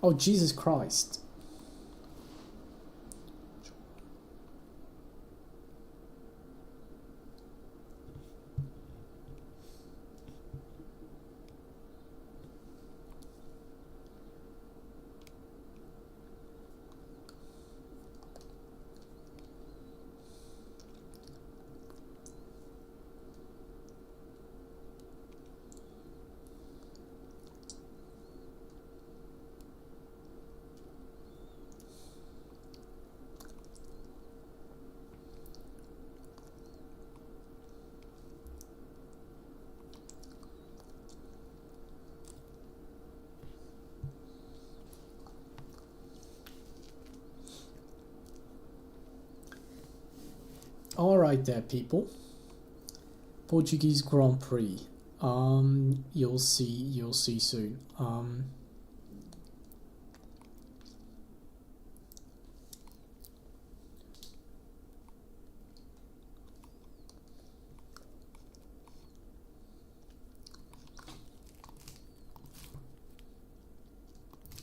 Oh, Jesus Christ. Alright there, people. Portuguese Grand Prix. You'll see soon.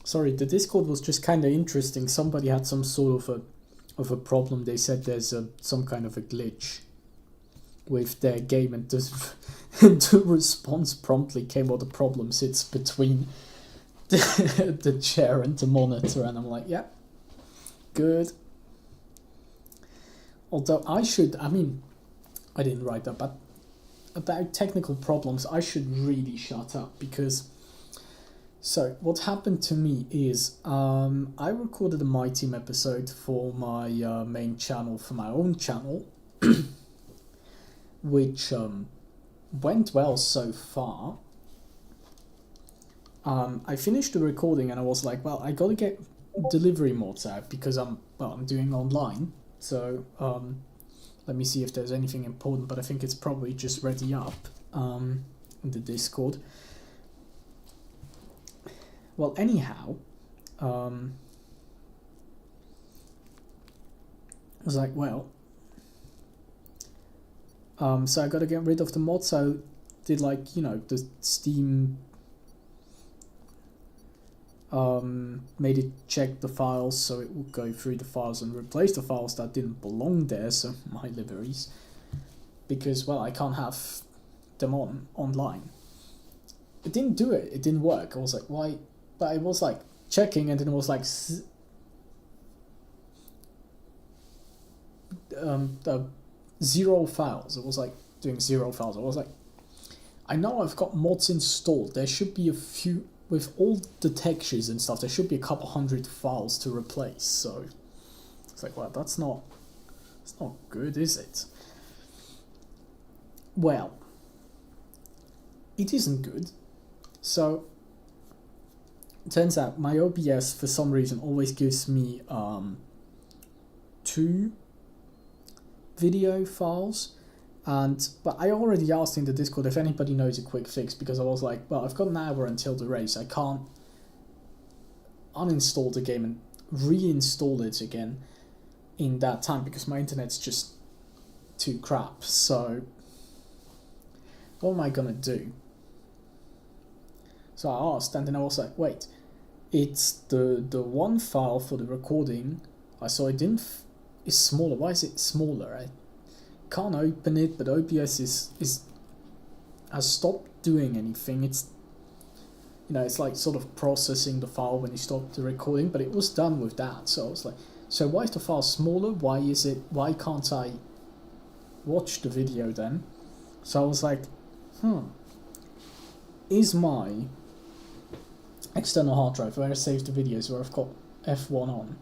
Sorry, the Discord was just kind of interesting. Somebody had some sort of a problem. They said there's some kind of a glitch with their game, and the response promptly came, "Well, the problem sits between the chair and the monitor," and I'm like, yeah, good. Although I didn't write that, but about technical problems, I should really shut up, because so what happened to me is I recorded a My Team episode for my main channel, for my own channel, which went well so far. I finished the recording and I was like, well, I gotta get delivery mods out because I'm doing online. So let me see if there's anything important, but I think it's probably just ready up in the Discord. Well, anyhow, I was like, well, so I got to get rid of the mod. So did, like, you know, the Steam made it check the files, so it would go through the files and replace the files that didn't belong there, so my libraries, because, well, I can't have them online. It didn't do it. It didn't work. I was like, why? But it was like checking, and then it was like 0 files. It was like doing 0 files. I was like, I know I've got mods installed. There should be a few, with all the textures and stuff, there should be a couple hundred files to replace. So it's like, well, it's not good, is it? Well, it isn't good. So it turns out my OBS, for some reason, always gives me 2 video files, but I already asked in the Discord if anybody knows a quick fix, because I was like, well, I've got an hour until the race. I can't uninstall the game and reinstall it again in that time because my internet's just too crap. So what am I gonna do? So I asked, and then I was like, wait, it's the one file for the recording. I saw it is smaller. Why is it smaller? I can't open it, but OBS has stopped doing anything. It's, you know, it's like sort of processing the file when you stop the recording, but it was done with that. So I was like, so why is the file smaller? Why can't I watch the video then? So I was like, is my external hard drive where I save the videos, where I've got F1 on,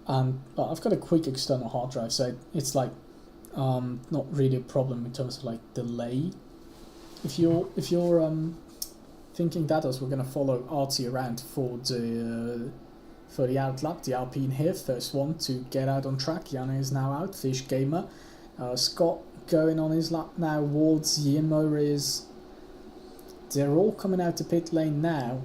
and I've got a quick external hard drive, so it's like not really a problem in terms of like delay. If you're thinking that, as we're gonna follow Artie around for the outlap, the Alpine here, first one to get out on track. Janne is now out. Fish Gamer, Scott going on his lap now. Wards, Yimo is. They're all coming out to pit lane now.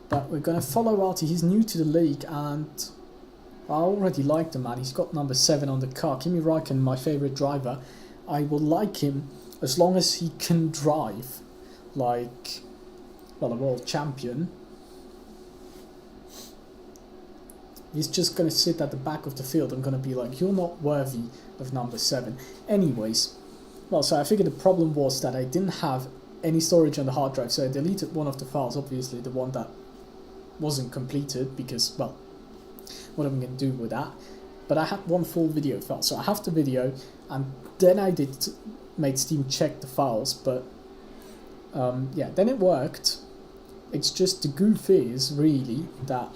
But we're going to follow Artie. He's new to the league, and I already like the man. He's got number 7 on the car. Kimi Räikkönen, my favourite driver. I will like him as long as he can drive. Like, well, a world champion, he's just going to sit at the back of the field and going to be like, you're not worthy of number 7. Anyways, well, so I figured the problem was that I didn't have any storage on the hard drive, so I deleted one of the files, obviously the one that wasn't completed, because, well, what am I going to do with that? But I had one full video file, so I have the video, and then I made Steam check the files, but yeah, then it worked. It's just the goof is really that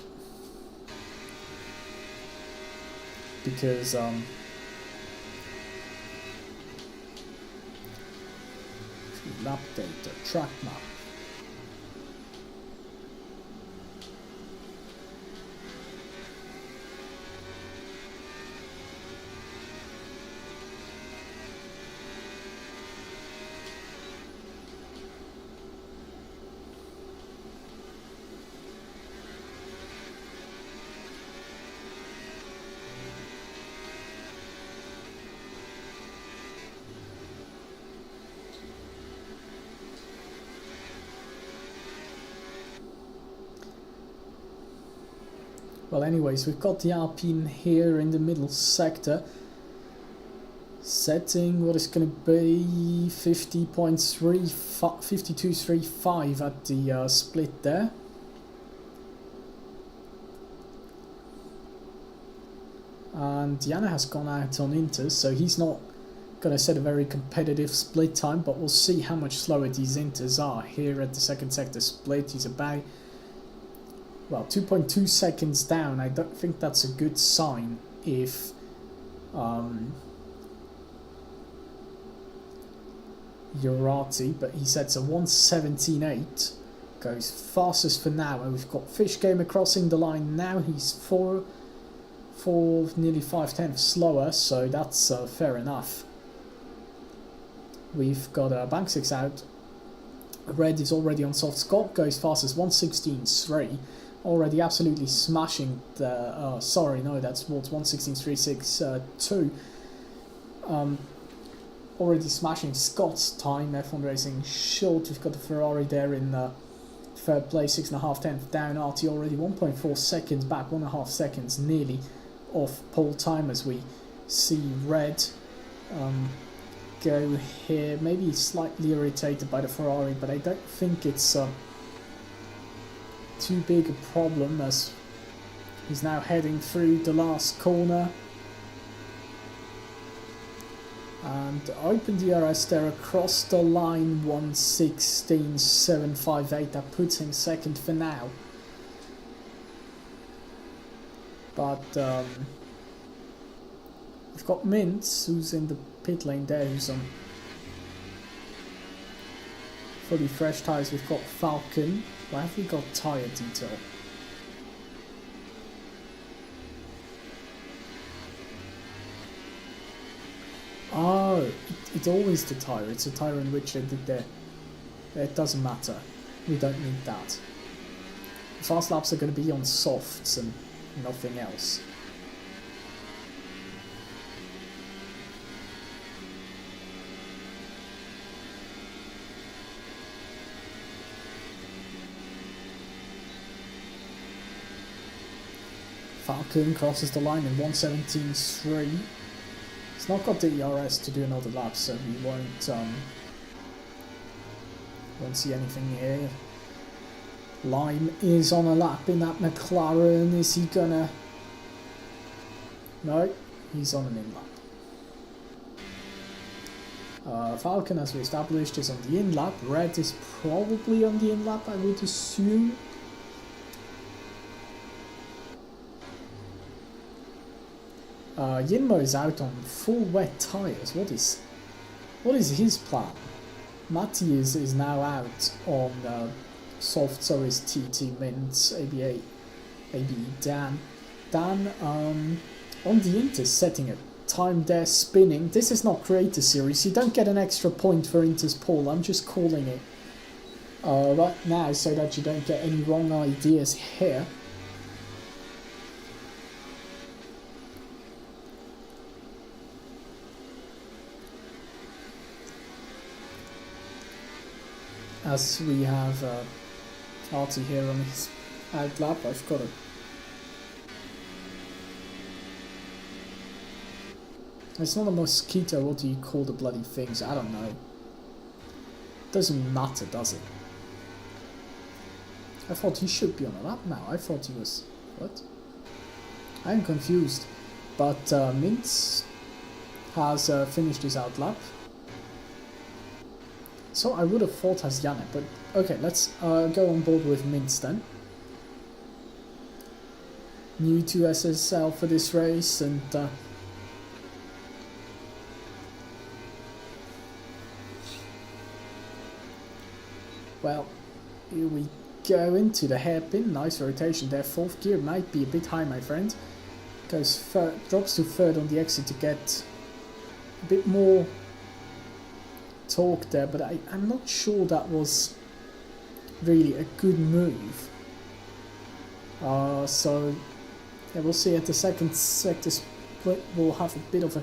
because if you update the track map, well, anyways, we've got the Alpine here in the middle sector, setting what is going to be 52.35 at the split there. And Yana has gone out on Inters, so he's not going to set a very competitive split time, but we'll see how much slower these Inters are. Here at the second sector split, he's about, well, 2.2 seconds down. I don't think that's a good sign if Urati, but he sets a 1:17.8, goes fastest for now, and we've got Fish Gamer crossing the line now. He's nearly 5/10 slower, so that's fair enough. We've got Banksix out. Red is already on soft. Scott goes fastest 1:16.3. Already absolutely smashing the, sorry, no, that's Waltz 1:16.362. Already smashing Scott's time. F1 Racing short. We've got the Ferrari there in third place, 6.5 down. RT already 1.4 seconds back, 1.5 seconds nearly off pole time as we see Red go here. Maybe slightly irritated by the Ferrari, but I don't think it's too big a problem as he's now heading through the last corner. And open DRS there across the line, 1:16.758. That puts him second for now. But we've got Mintz, who's in the pit lane there, who's on fully fresh tyres. We've got Falcon. Why have we got tyre detail? Oh, it's always the tyre. It's a tyre in which they did there. It doesn't matter. We don't need that. Fast laps are going to be on softs and nothing else. Falcon crosses the line in 1:17.3. He's not got the ERS to do another lap, so we won't see anything here. Lime is on a lap in that McLaren. Is he gonna? No, he's on an in lap. Falcon, as we established, is on the in lap. Red is probably on the in lap, I would assume. Yinmo is out on full wet tyres. What is his plan? Matti is now out on soft, so is TT, Mint, ABE Dan. Dan on the Inter setting a time there, spinning. This is not Creator Series. You don't get an extra point for Inter's pole. I'm just calling it right now so that you don't get any wrong ideas here. As we have Artie here on his out lap. I've got a It's not a mosquito, what do you call the bloody things? I don't know. Doesn't matter, does it? I thought he should be on a lap now. I thought he was... What? I'm confused. But Mintz has finished his out lap. So I would have thought as Janne, but okay, let's go on board with Mintz then. New to SSL for this race, and well, here we go into the hairpin. Nice rotation there. Fourth gear might be a bit high, my friend. Goes drops to third on the exit to get a bit more torque there, but I'm not sure that was really a good move. So yeah, we'll see at the second sector split. We'll have a bit of a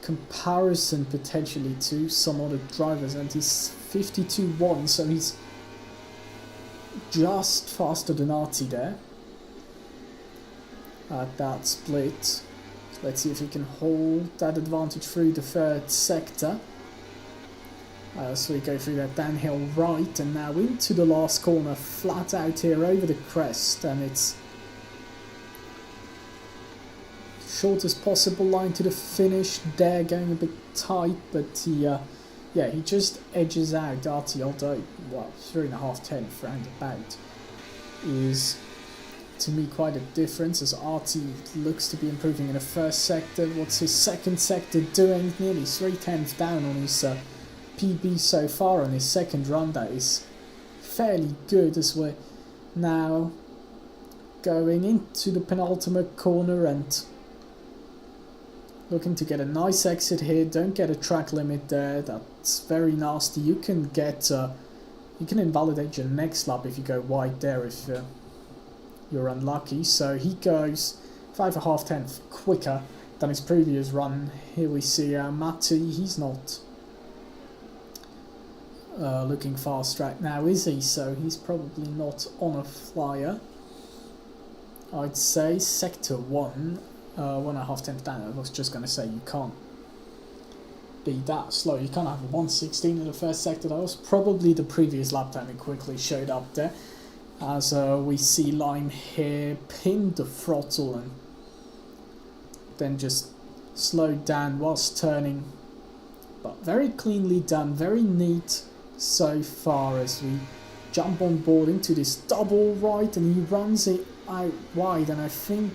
comparison potentially to some other drivers, and he's 52.1, so he's just faster than Artie there at that split. So let's see if he can hold that advantage through the third sector. So we go through that downhill right, and now into the last corner, flat out here over the crest, and it's shortest possible line to the finish there, going a bit tight, but he yeah, he just edges out Artie, although, well, 3.5 tenths roundabout is, to me, quite a difference, as Artie looks to be improving in the first sector. What's his second sector doing? Nearly 3 tenths down on his PB so far on his second run. That is fairly good, as we're now going into the penultimate corner and looking to get a nice exit here. Don't get a track limit there. That's very nasty. You can get you can invalidate your next lap if you go wide there if you're unlucky. So he goes 5.5 tenths quicker than his previous run. Here we see Matti. He's not looking fast right now, is he? So he's probably not on a flyer. I'd say sector 1. 1.5 tenths down. I was just going to say, you can't be that slow. You can't have a 1:16 in the first sector. That was probably the previous lap time. It quickly showed up there, as we see Lime here pin the throttle and then just slowed down whilst turning, but very cleanly done, very neat so far, as we jump on board into this double right, and he runs it out wide, and I think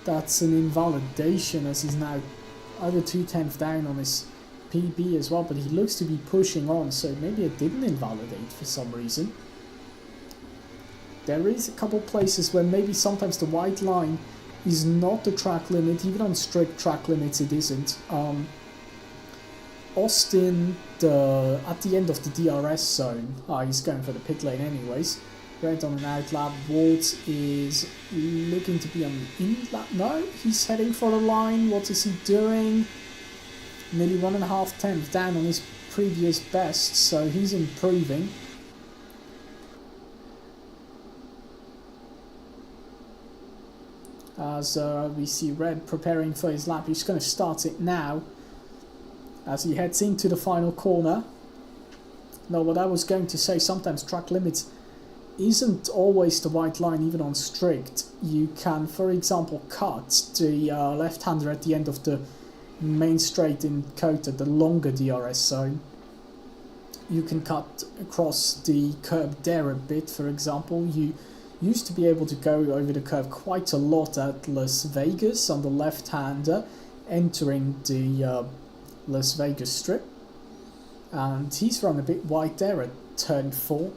that's an invalidation, as he's now over 2 tenths down on his PB as well, but he looks to be pushing on, so maybe it didn't invalidate for some reason. There is a couple places where maybe sometimes the white line is not the track limit. Even on strict track limits it isn't. Austin, at the end of the DRS zone, he's going for the pit lane anyways. Red on an out lap. Waltz is looking to be on the in lap. No, he's heading for the line. What is he doing? Nearly 1.5 tenths down on his previous best, so he's improving. As we see Red preparing for his lap. He's going to start it now as he heads into the final corner. Now, what I was going to say, sometimes track limits isn't always the white line, even on strict. You can, for example, cut the left-hander at the end of the main straight in Kota, the longer DRS zone. You can cut across the curb there a bit, for example. You used to be able to go over the curve quite a lot at Las Vegas on the left-hander, entering the Las Vegas strip. And he's run a bit wide there at turn 4.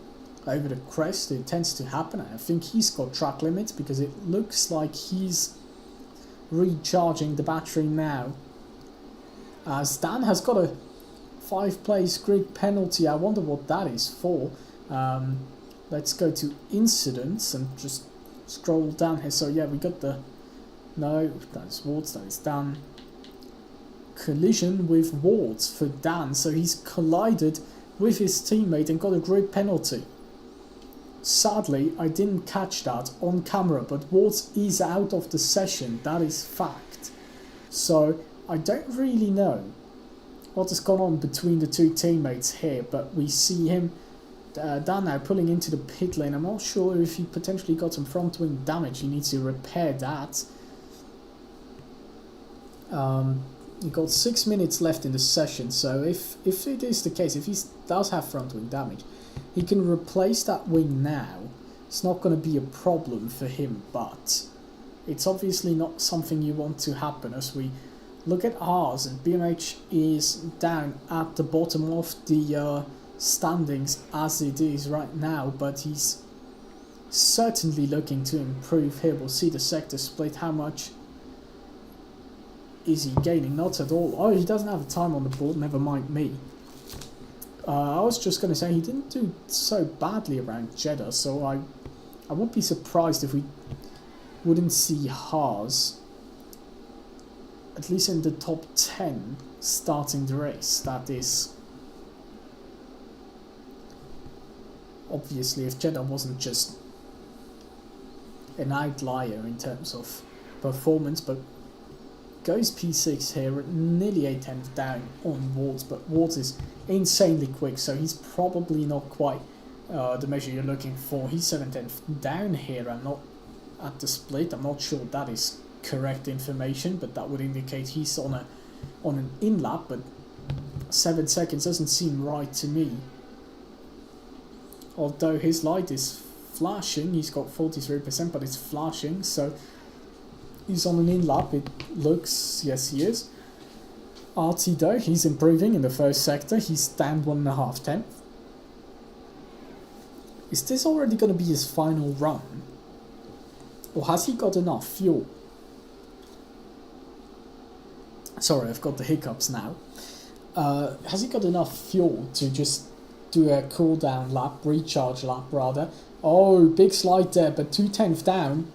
Over the crest. It tends to happen. I think he's got track limits because it looks like he's recharging the battery now. As Dan has got a 5-place grid penalty. I wonder what that is for. Let's go to incidents and just scroll down here. So yeah, we got the... No, that's Wards, that is Dan. Collision with Wards for Dan. So he's collided with his teammate and got a grid penalty. Sadly, I didn't catch that on camera, but Wards is out of the session, that is fact. So I don't really know what has gone on between the two teammates here, but we see him down now pulling into the pit lane. I'm not sure if he potentially got some front wing damage. He needs to repair that. He got 6 minutes left in the session, so if it is the case, if he does have front wing damage, he can replace that wing now. It's not going to be a problem for him, but it's obviously not something you want to happen as we look at ours, and BMH is down at the bottom of the standings as it is right now, but he's certainly looking to improve here. We'll see the sector split. How much is he gaining? Not at all. Oh, he doesn't have a time on the board, never mind me. I was just going to say he didn't do so badly around Jeddah, so I wouldn't be surprised if we wouldn't see Haas at least in the top 10 starting the race. That is obviously if Jeddah wasn't just an outlier in terms of performance, but goes P6 here at nearly 8/10 down on Wards, but Wards is insanely quick, so he's probably not quite the measure you're looking for. He's 7/10 down here. I'm not at the split. I'm not sure that is correct information, but that would indicate he's on an in lap, but 7 seconds doesn't seem right to me. Although his light is flashing, he's got 43%, but it's flashing, so he's on an in lap, it looks. Yes, he is. RT though, he's improving in the first sector. He's down 1.5 tenths. Is this already going to be his final run? Or has he got enough fuel? Sorry, I've got the hiccups now. Has he got enough fuel to just do a cool down lap, recharge lap rather? Oh, big slide there, but 2/10 down.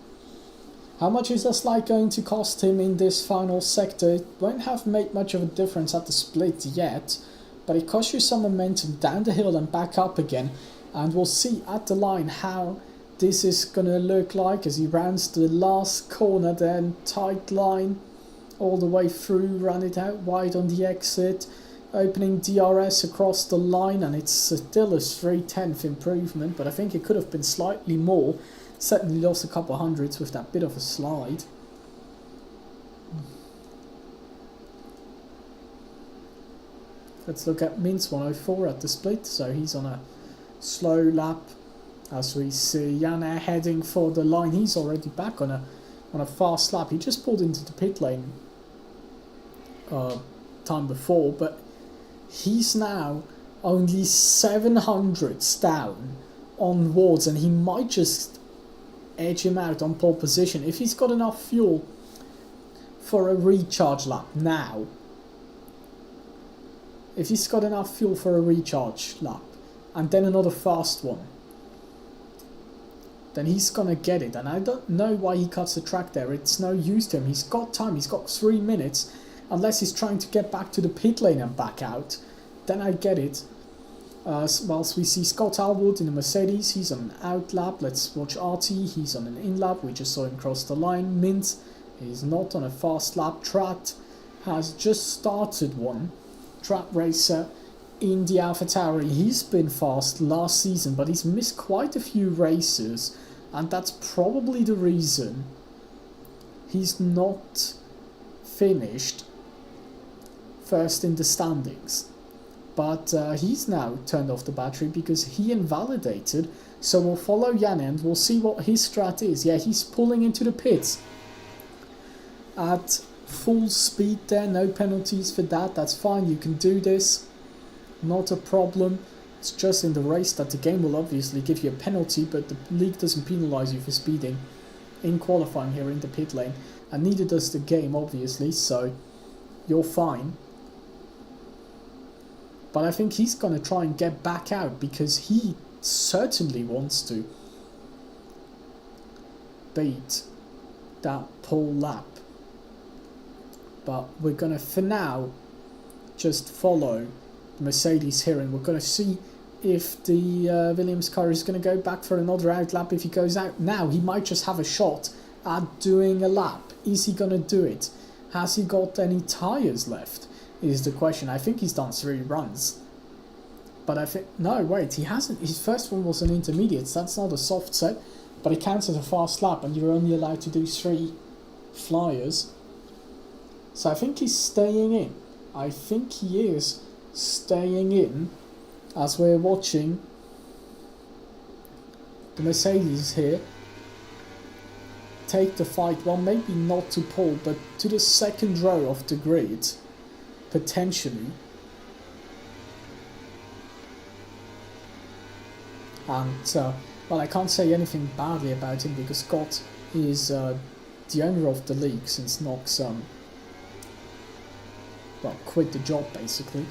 How much is that slide going to cost him in this final sector? It won't have made much of a difference at the split yet, but it costs you some momentum down the hill and back up again, and we'll see at the line how this is going to look like as he rounds the last corner, then tight line all the way through, run it out wide on the exit, opening DRS across the line, and it's still a 3/10 improvement, but I think it could have been slightly more. Certainly lost a couple hundreds with that bit of a slide. Let's look at Mintz 104 at the split, so he's on a slow lap as we see Yana heading for the line. He's already back on a fast lap. He just pulled into the pit lane time before, but he's now only 700s down on Wards, and he might just edge him out on pole position if he's got enough fuel for a recharge lap now. If he's got enough fuel for a recharge lap and then another fast one, then he's gonna get it, and I don't know why he cuts the track there. It's no use to him. He's got time, he's got 3 minutes, unless he's trying to get back to the pit lane and back out, then I get it. Whilst we see Scott Alwood in the Mercedes, he's on an out lap. Let's watch RT, he's on an in lap. We just saw him cross the line. Mint is not on a fast lap. Trat has just started one. Trat Racer in the AlphaTauri. He's been fast last season, but he's missed quite a few races, and that's probably the reason he's not finished first in the standings. But he's now turned off the battery because he invalidated. So we'll follow Jan and we'll see what his strat is. Yeah, he's pulling into the pits at full speed there. No penalties for that. That's fine. You can do this. Not a problem. It's just in the race that the game will obviously give you a penalty, but the league doesn't penalise you for speeding in qualifying here in the pit lane. And neither does the game, obviously. So you're fine. But I think he's going to try and get back out because he certainly wants to beat that pole lap. But we're going to, for now, just follow the Mercedes here, and we're going to see if the Williams car is going to go back for another out lap. If he goes out now, he might just have a shot at doing a lap. Is he going to do it? Has he got any tyres left? Is the question. I think he's done 3 runs. But I think... No, wait, he hasn't. His first one was an intermediate. So that's not a soft set. But it counts as a fast lap. And you're only allowed to do 3 flyers. So I think he's staying in. I think he is staying in. As we're watching the Mercedes here take the fight. Well, maybe not to pole, but to the second row of the grid. Potentially. And, well, I can't say anything badly about him because Scott is the owner of the league since Knox, well, quit the job basically.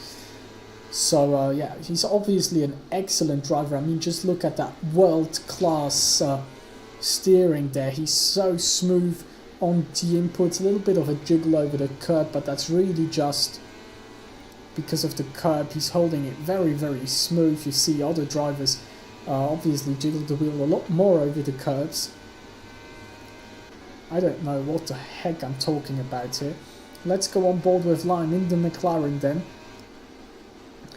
So, yeah, he's obviously an excellent driver. I mean, just look at that world-class steering there. He's so smooth on the inputs. A little bit of a jiggle over the curb, but that's really just because of the curb. He's holding it very, very smooth. You see other drivers obviously jiggle the wheel a lot more over the curbs. I don't know what the heck I'm talking about here. Let's go on board with Lime in the McLaren then.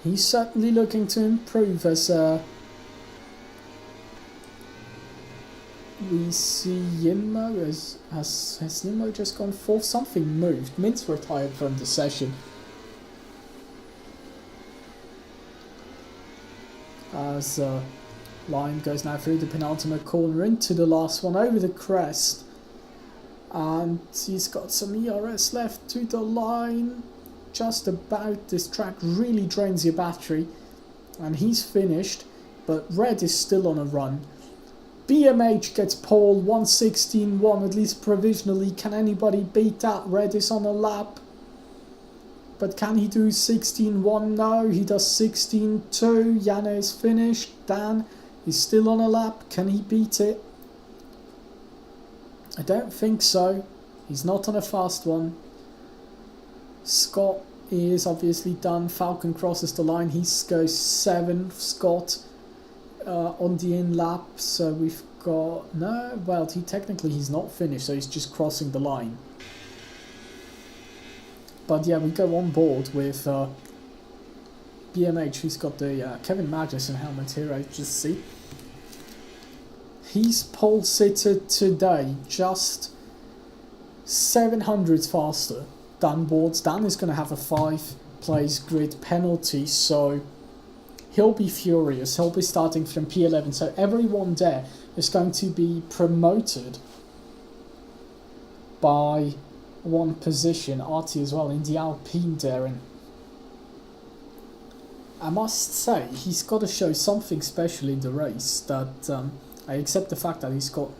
He's certainly looking to improve as we see Yinmo. Has Yinmo just gone fourth? Something moved. Mintz retired from the session. As Lime goes now through the penultimate corner into the last one over the crest. And he's got some ERS left to the line. Just about. This track really drains your battery. And he's finished. But Red is still on a run. BMH gets pole 1:16.1 at least provisionally. Can anybody beat that? Red is on a lap. But can he do 16.1? No, he does 16.2. Yana is finished. Dan is still on a lap. Can he beat it? I don't think so. He's not on a fast one. Scott is obviously done. Falcon crosses the line. He goes 7th. Scott on the in lap. So we've got... No, well, he's not finished. So he's just crossing the line. But yeah, we go on board with BMH, who's got the Kevin Magnussen helmet here, I just see. He's pole sitter today, just 700s faster than Boards. Dan is going to have a 5-place grid penalty, so he'll be furious. He'll be starting from P11, so everyone there is going to be promoted by 1 position. Artie as well in the Alpine there, and I must say he's got to show something special in the race. That I accept the fact that he's got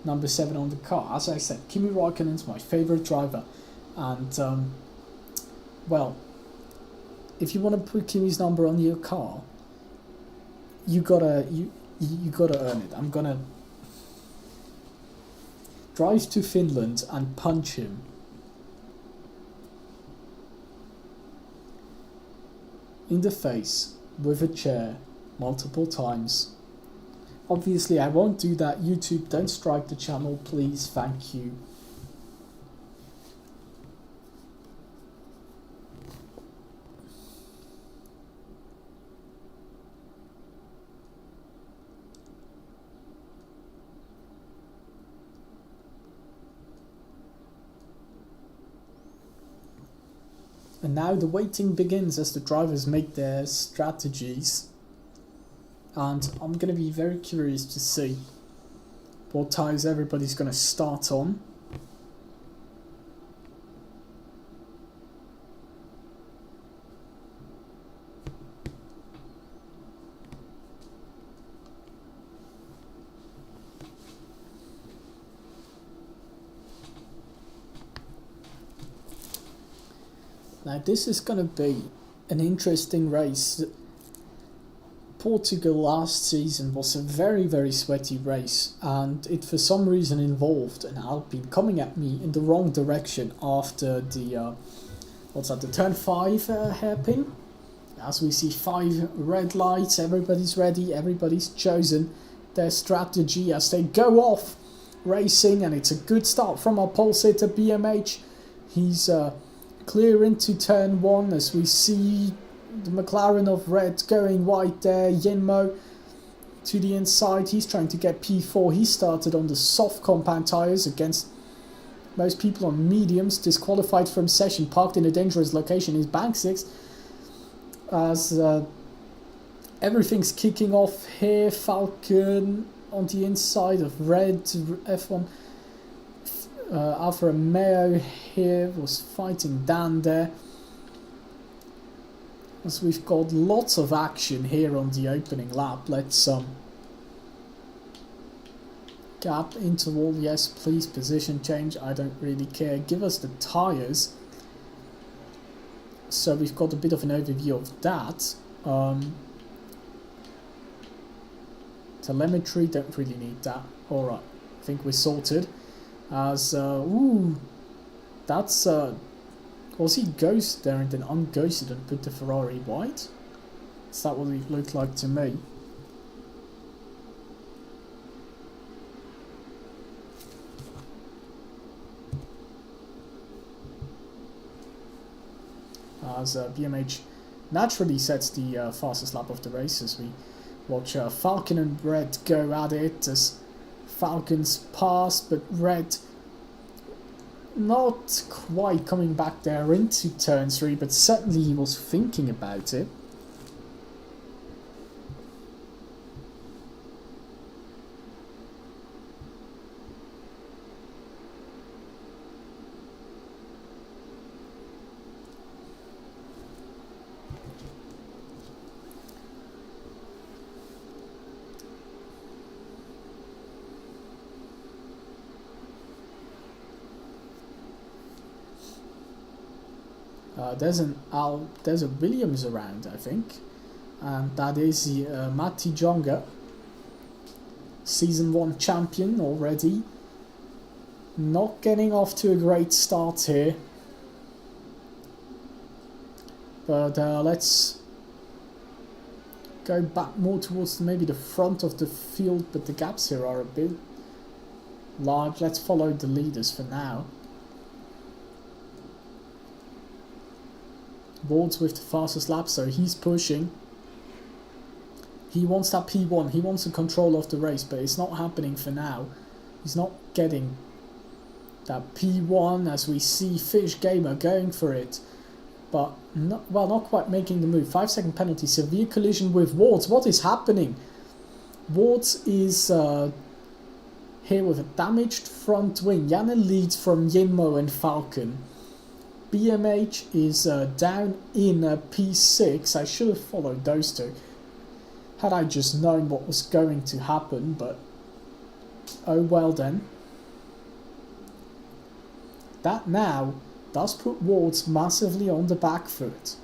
number 7 on the car. As I said, Kimi Raikkonen's my favourite driver, and well, if you want to put Kimi's number on your car, you gotta earn it. I'm gonna drive to Finland and punch him. In the face with a chair multiple times. Obviously I won't do that. YouTube, don't strike the channel, please, thank you. And now the waiting begins as the drivers make their strategies. And I'm going to be very curious to see what tyres everybody's going to start on. Now this is going to be an interesting race. Portugal last season was a very, very sweaty race, and it for some reason involved an Alpine coming at me in the wrong direction after the, the turn 5 hairpin. as we see 5 red lights. Everybody's ready, everybody's chosen their strategy as they go off racing, and it's a good start from our pole sitter BMH. He's clear into turn 1 as we see the McLaren of red going white there. Yinmo to the inside, he's trying to get P4. He started on the soft compound tyres against most people on mediums, disqualified from session, parked in a dangerous location. He's bank 6 as everything's kicking off here. Falcon on the inside of red, F1 Alfa Romeo here was fighting Dan there, as we've got lots of action here on the opening lap. Let's gap interval, yes please, position change, I don't really care, give us the tyres. So we've got a bit of an overview of that. Telemetry, don't really need that. Alright, I think we're sorted. As, ooh, that's, was he ghosted there and then unghosted and put the Ferrari white? Is that what it looked like to me? As BMH naturally sets the fastest lap of the race as we watch Falcon and Red go at it, as Falcon's pass, but Red not quite coming back there into turn 3, but certainly he was thinking about it. There's a Williams around, I think, and that is the Matti Jonga, season 1 champion already. Not getting off to a great start here, but let's go back more towards maybe the front of the field, but the gaps here are a bit large. Let's follow the leaders for now. Ward's with the fastest lap, so he's pushing. He wants that P1, he wants the control of the race, but it's not happening for now. He's not getting that P1 as we see Fish Gamer going for it, but not quite making the move. 5-second penalty, severe collision with Wards. What is happening? Wards is here with a damaged front wing. Janne leads from Yinmo and Falcon. BMH is down in P6. I should have followed those two had I just known what was going to happen, but oh well then. That now does put Wards massively on the back foot.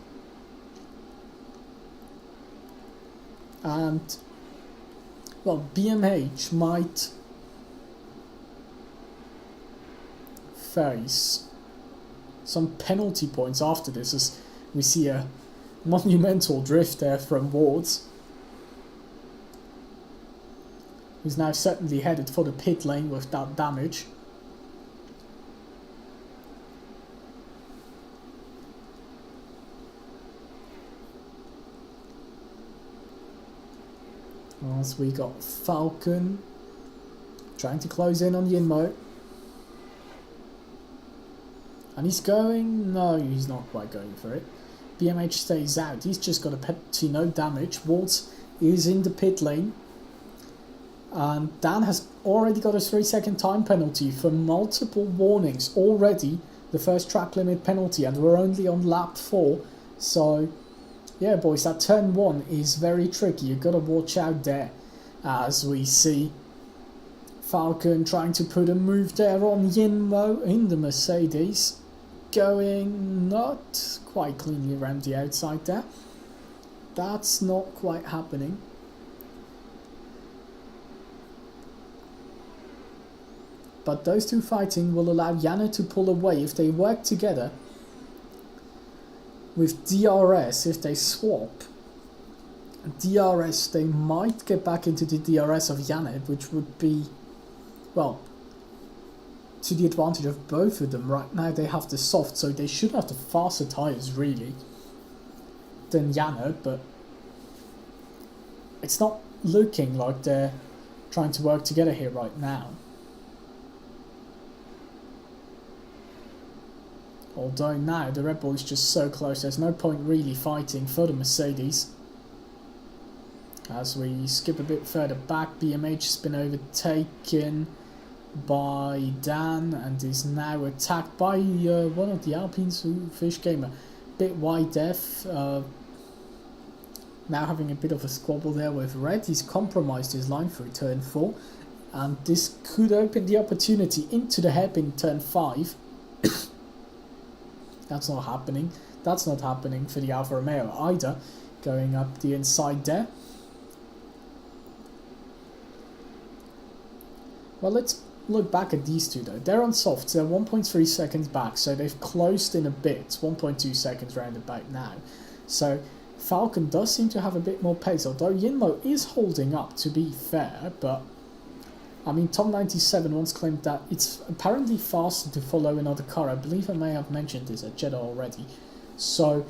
And, well, BMH might face some penalty points after this, as we see a monumental drift there from Wards, who's now certainly headed for the pit lane with that damage. As we got Falcon trying to close in on Yinmo. And he's going... no, he's not quite going for it. BMH stays out. He's just got a penalty, no damage. Waltz is in the pit lane. And Dan has already got a 3-second time penalty for multiple warnings. Already the first track limit penalty, and we're only on lap 4. So, yeah boys, that turn 1 is very tricky. You've got to watch out there. As we see Falcon trying to put a move there on Yinmo in the Mercedes. Going not quite cleanly around the outside there. That's not quite happening. But those two fighting will allow Janne to pull away. If they work together, with DRS, if they swap DRS, they might get back into the DRS of Janeb, which would be, well, to the advantage of both of them. Right now they have the soft, so they should have the faster tyres really than Janeb, but it's not looking like they're trying to work together here right now. Although now the Red Bull is just so close, there's no point really fighting for the Mercedes. As we skip a bit further back, BMH has been overtaken by Dan and is now attacked by one of the Alpines, Fish Gamer. Bit wide def, now having a bit of a squabble there with Red. He's compromised his line through turn 4, and this could open the opportunity into the hairpin turn 5. That's not happening. That's not happening for the Alfa Romeo either, going up the inside there. Well, let's look back at these two though. They're on softs, they're 1.3 seconds back, so they've closed in a bit, 1.2 seconds round about now. So Falcon does seem to have a bit more pace, although Yinmo is holding up, to be fair, but I mean, Tom97 once claimed that it's apparently faster to follow another car. I believe I may have mentioned this at Jeddah already. So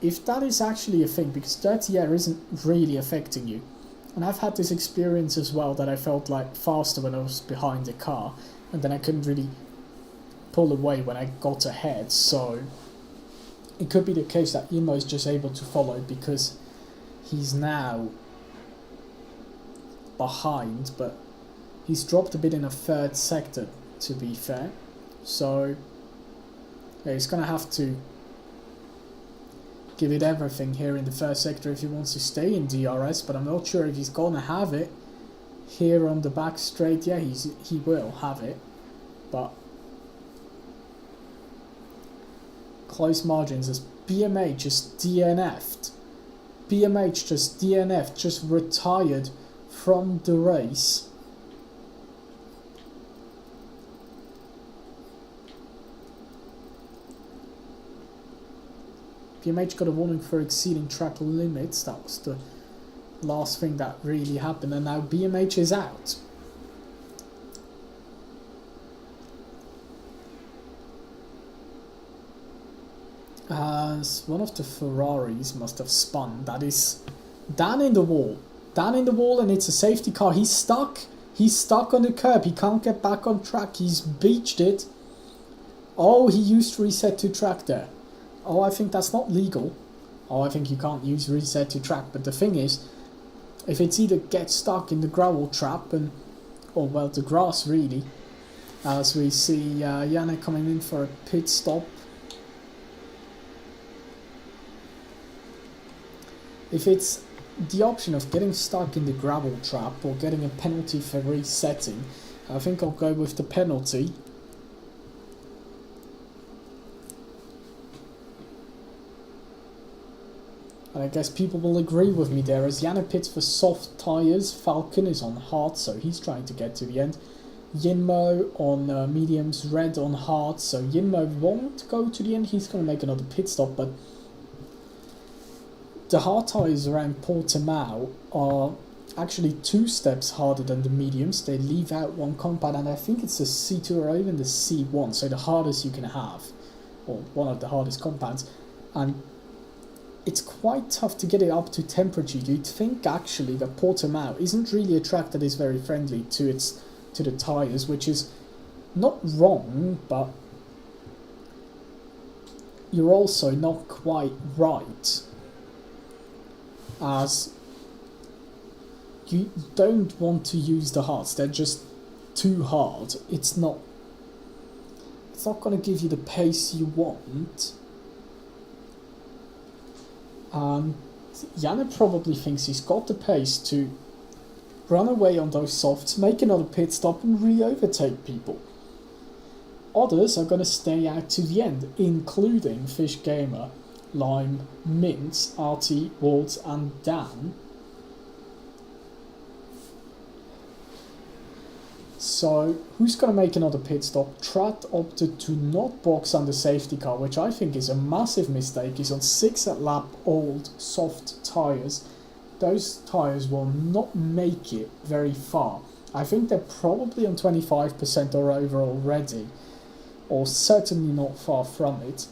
if that is actually a thing, because dirty air isn't really affecting you, and I've had this experience as well, that I felt like faster when I was behind the car, and then I couldn't really pull away when I got ahead. So it could be the case that Yinmo is just able to follow because he's now behind, but he's dropped a bit in a third sector, to be fair. So yeah, he's gonna have to give it everything here in the first sector if he wants to stay in DRS, but I'm not sure if he's gonna have it here on the back straight. Yeah, he will have it, but close margins as BMH just DNF'd. BMH just DNF'd, just retired from the race. BMH got a warning for exceeding track limits. That was the last thing that really happened, and now BMH is out. As one of the Ferraris must have spun. That is Dan in the wall. Dan in the wall, and it's a safety car. He's stuck. He's stuck on the curb. He can't get back on track. He's beached it. Oh, he used reset to track there. Oh, I think that's not legal. Oh, I think you can't use reset to track. But the thing is, if it's either get stuck in the gravel trap and, or well, the grass really, as we see Janne coming in for a pit stop. If it's the option of getting stuck in the gravel trap or getting a penalty for resetting, I think I'll go with the penalty. And I guess people will agree with me there, as Janne pits for soft tyres. Falcon is on hard, so he's trying to get to the end. Yinmo on mediums, Red on hard, so Yinmo won't go to the end. He's going to make another pit stop, but the hard tyres around Portimao are actually 2 steps harder than the mediums. They leave out one compound, and I think it's the C2 or even the C1, so the hardest you can have, or one of the hardest compounds. And it's quite tough to get it up to temperature. You'd think actually that Portimao isn't really a track that is very friendly to the tyres, which is not wrong, but you're also not quite right, as you don't want to use the hards. They're just too hard. It's not going to give you the pace you want. Janne probably thinks he's got the pace to run away on those softs, make another pit stop and re-overtake people. Others are going to stay out to the end, including Fish Gamer, Lime, Mince, RT, Waltz and Dan. So, who's going to make another pit stop? Trat opted to not box on the safety car, which I think is a massive mistake. He's on 6 at lap old soft tyres. Those tyres will not make it very far. I think they're probably on 25% or over already, or certainly not far from it.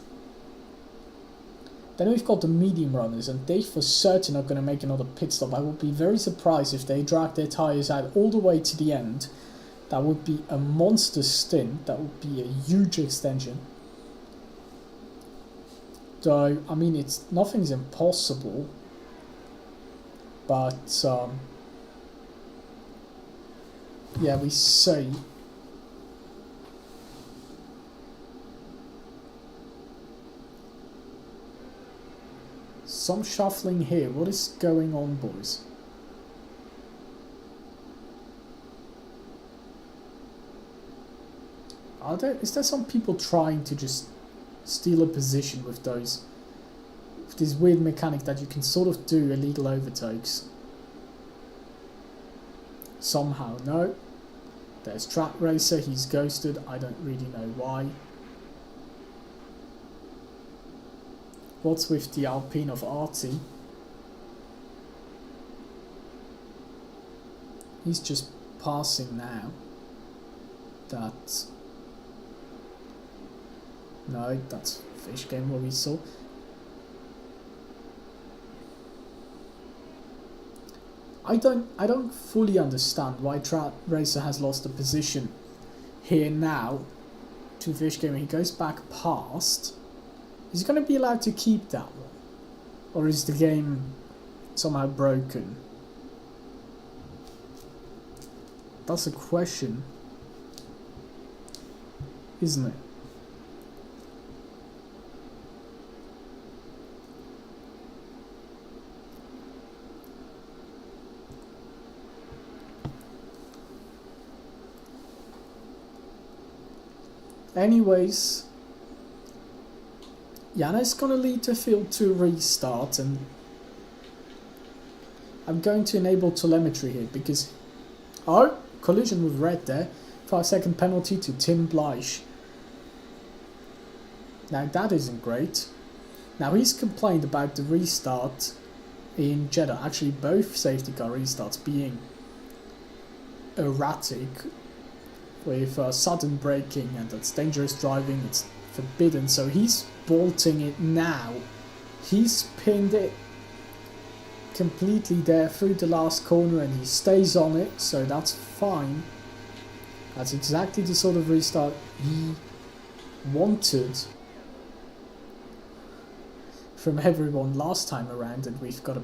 Then we've got the medium runners, and they for certain are going to make another pit stop. I would be very surprised if they drag their tyres out all the way to the end. That would be a monster stint. That would be a huge extension. Though, I mean, nothing's impossible. But, yeah, we see. Some shuffling here. What is going on, boys? Is there some people trying to just steal a position with those? With this weird mechanic that you can sort of do illegal overtakes. Somehow, no. There's Track Racer, he's ghosted, I don't really know why. What's with the Alpine of Artie? He's just passing now. No, that's Fish Game what we saw. I don't fully understand why Track Racer has lost a position here now to Fish Game. He goes back past. Is he going to be allowed to keep that one? Or is the game somehow broken? That's a question, isn't it? Anyways, Jana's going to lead the field to restart, and I'm going to enable telemetry here because... Oh, collision with red there. 5-second penalty to Tim Bleich. Now that isn't great. Now he's complained about the restart in Jeddah. Actually, both safety car restarts being erratic, with sudden braking, and that's dangerous driving, it's forbidden, so he's bolting it now. He's pinned it completely there through the last corner and he stays on it, so that's fine. That's exactly the sort of restart he wanted from everyone last time around, and we've got a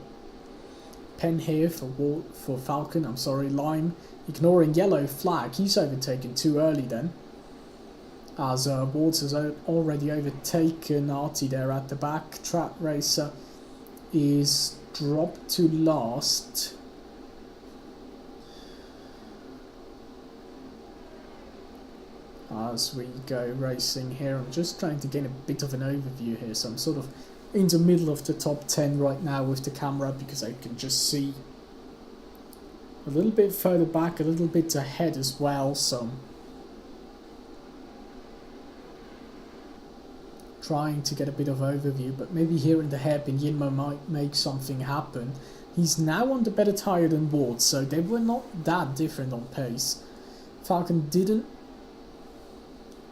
pen here for Falcon, I'm sorry, Lime. Ignoring yellow flag, he's overtaken too early then, as Wards has already overtaken Artie there at the back. Track Racer is dropped to last. As we go racing here, I'm just trying to gain a bit of an overview here, so I'm sort of in the middle of the top 10 right now with the camera because I can just see a little bit further back, a little bit ahead as well, so trying to get a bit of overview, but maybe here in the hairpin Yinmo might make something happen. He's now on the better tyre than Ward, so they were not that different on pace. Falcon didn't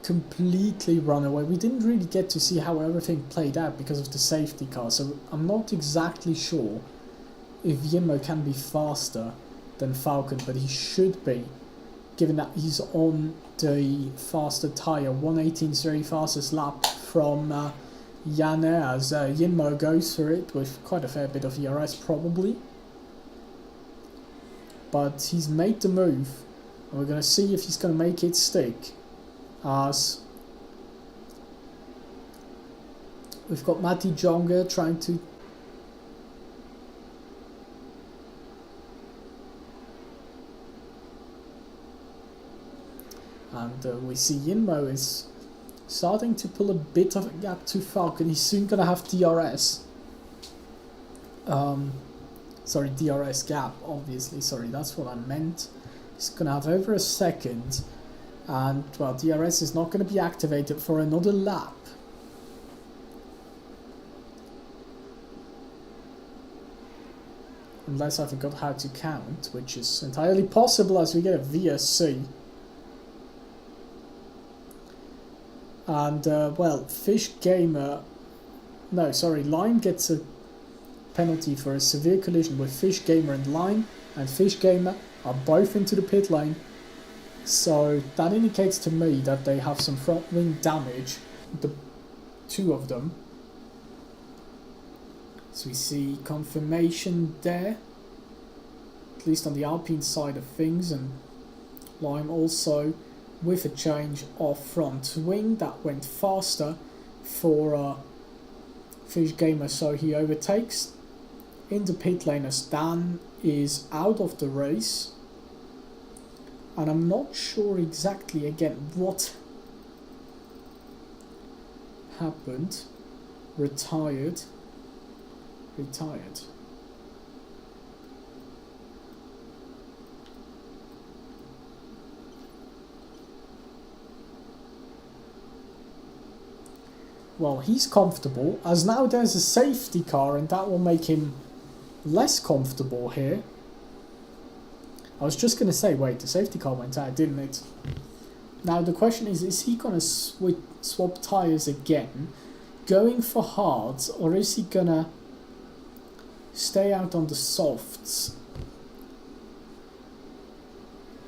completely run away. We didn't really get to see how everything played out because of the safety car, so I'm not exactly sure if Yinmo can be faster than Falcon, but he should be, given that he's on the faster tyre. 118 is very fastest lap from Yana, as Yinmo goes for it with quite a fair bit of ERS probably. But he's made the move, and we're going to see if he's going to make it stick, as we've got Matty Jonga trying to and we see Yinmo is starting to pull a bit of a gap to Falcon. He's soon going to have DRS. Sorry, DRS gap, obviously. Sorry, that's what I meant. He's going to have over a second, and well, DRS is not going to be activated for another lap. Unless I forgot how to count, which is entirely possible as we get a VSC. And, well, Lime gets a penalty for a severe collision with Fish Gamer and Lime, and Fish Gamer are both into the pit lane. So that indicates to me that they have some front wing damage, the two of them. So we see confirmation there, at least on the Alpine side of things, and Lime also with a change of front wing that went faster for Fish Gamer, so he overtakes. In the pit lane as Dan is out of the race, and I'm not sure exactly again what happened. Retired. Well, he's comfortable, as now there's a safety car, and that will make him less comfortable here. I was just going to say, wait, the safety car went out, didn't it? Now the question is he going to swap tyres again, going for hards, or is he going to stay out on the softs?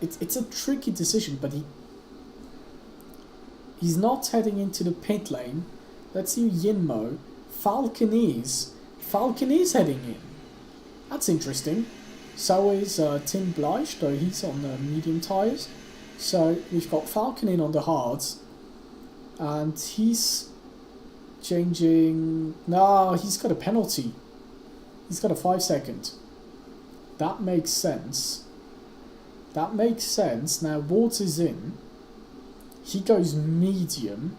It's a tricky decision, but he's not heading into the pit lane. Let's see Yinmo. Falcon is heading in. That's interesting. So is Tim Bleich, though he's on medium tyres. So we've got Falcon in on the hards. And he's changing... No, he's got a penalty. He's got a 5 second. That makes sense. Now Wards is in. He goes medium.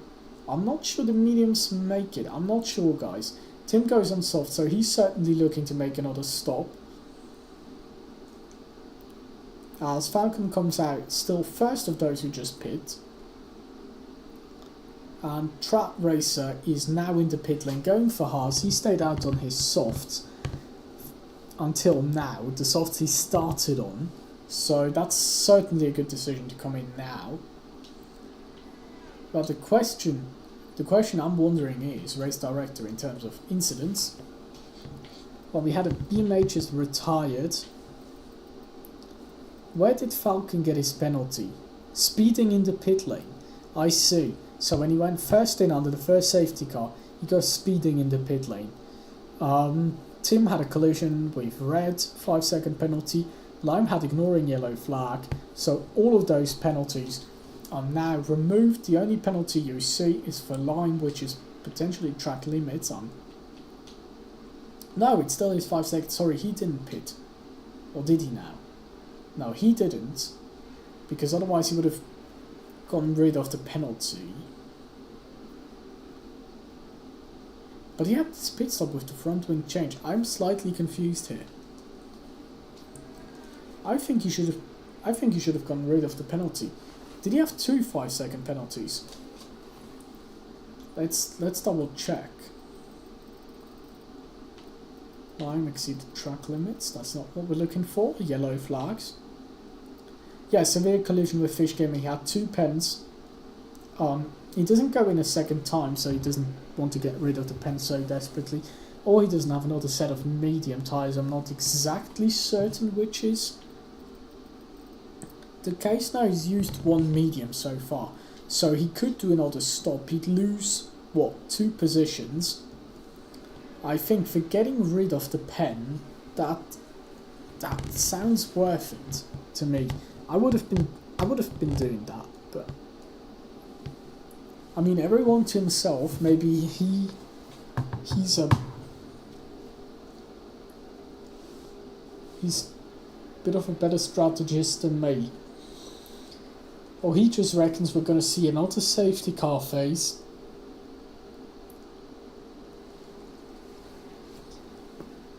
I'm not sure the mediums make it. I'm not sure, guys. Tim goes on soft, so he's certainly looking to make another stop. As Falcon comes out, still first of those who just pit. And Trap Racer is now in the pit lane going for Haas. He stayed out on his softs until now, the softs he started on. So that's certainly a good decision to come in now. But the question I'm wondering is, race director, in terms of incidents. Well, we had a BMH is retired. Where did Falcon get his penalty? Speeding in the pit lane. I see. So when he went first in under the first safety car, he goes speeding in the pit lane. Tim had a collision with red, 5 second penalty. Lime had ignoring yellow flag. So all of those penalties are now removed. The only penalty you see is for Lime, which is potentially track limits on. No, it still is 5 seconds. Sorry, he didn't pit. Or did he now? No, he didn't. Because otherwise he would have gotten rid of the penalty. But he had this pit stop with the front wing change. I'm slightly confused here. I think he should have gotten rid of the penalty. Did he have 2 5 second penalties? Let's double check. Lime exceeded track limits. That's not what we're looking for. Yellow flags. Yeah, severe collision with Fish Game. He had 2 pens. He doesn't go in a second time, so he doesn't want to get rid of the pen so desperately. Or he doesn't have another set of medium tyres. I'm not exactly certain which is the case. Now he's used 1 medium so far. So he could do another stop. He'd lose, what, 2 positions. I think for getting rid of the pen, that sounds worth it to me. I would have been doing that, but I mean, everyone to himself. Maybe he's a bit of a better strategist than me. Or he just reckons we're going to see another safety car phase.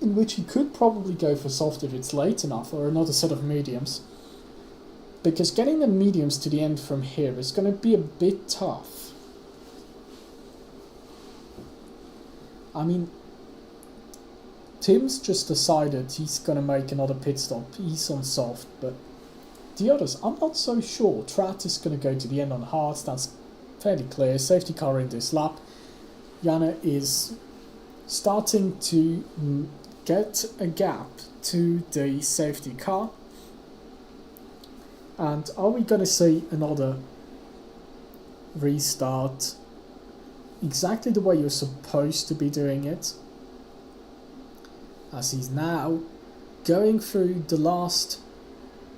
In which he could probably go for soft if it's late enough, or another set of mediums. because getting the mediums to the end from here is going to be a bit tough. I mean, Tim's just decided he's going to make another pit stop. He's on soft, but the others, I'm not so sure. Trat is going to go to the end on hards. That's fairly clear. Safety car in this lap. Jana is starting to get a gap to the safety car. And are we going to see another restart exactly the way you're supposed to be doing it? As he's now going through the last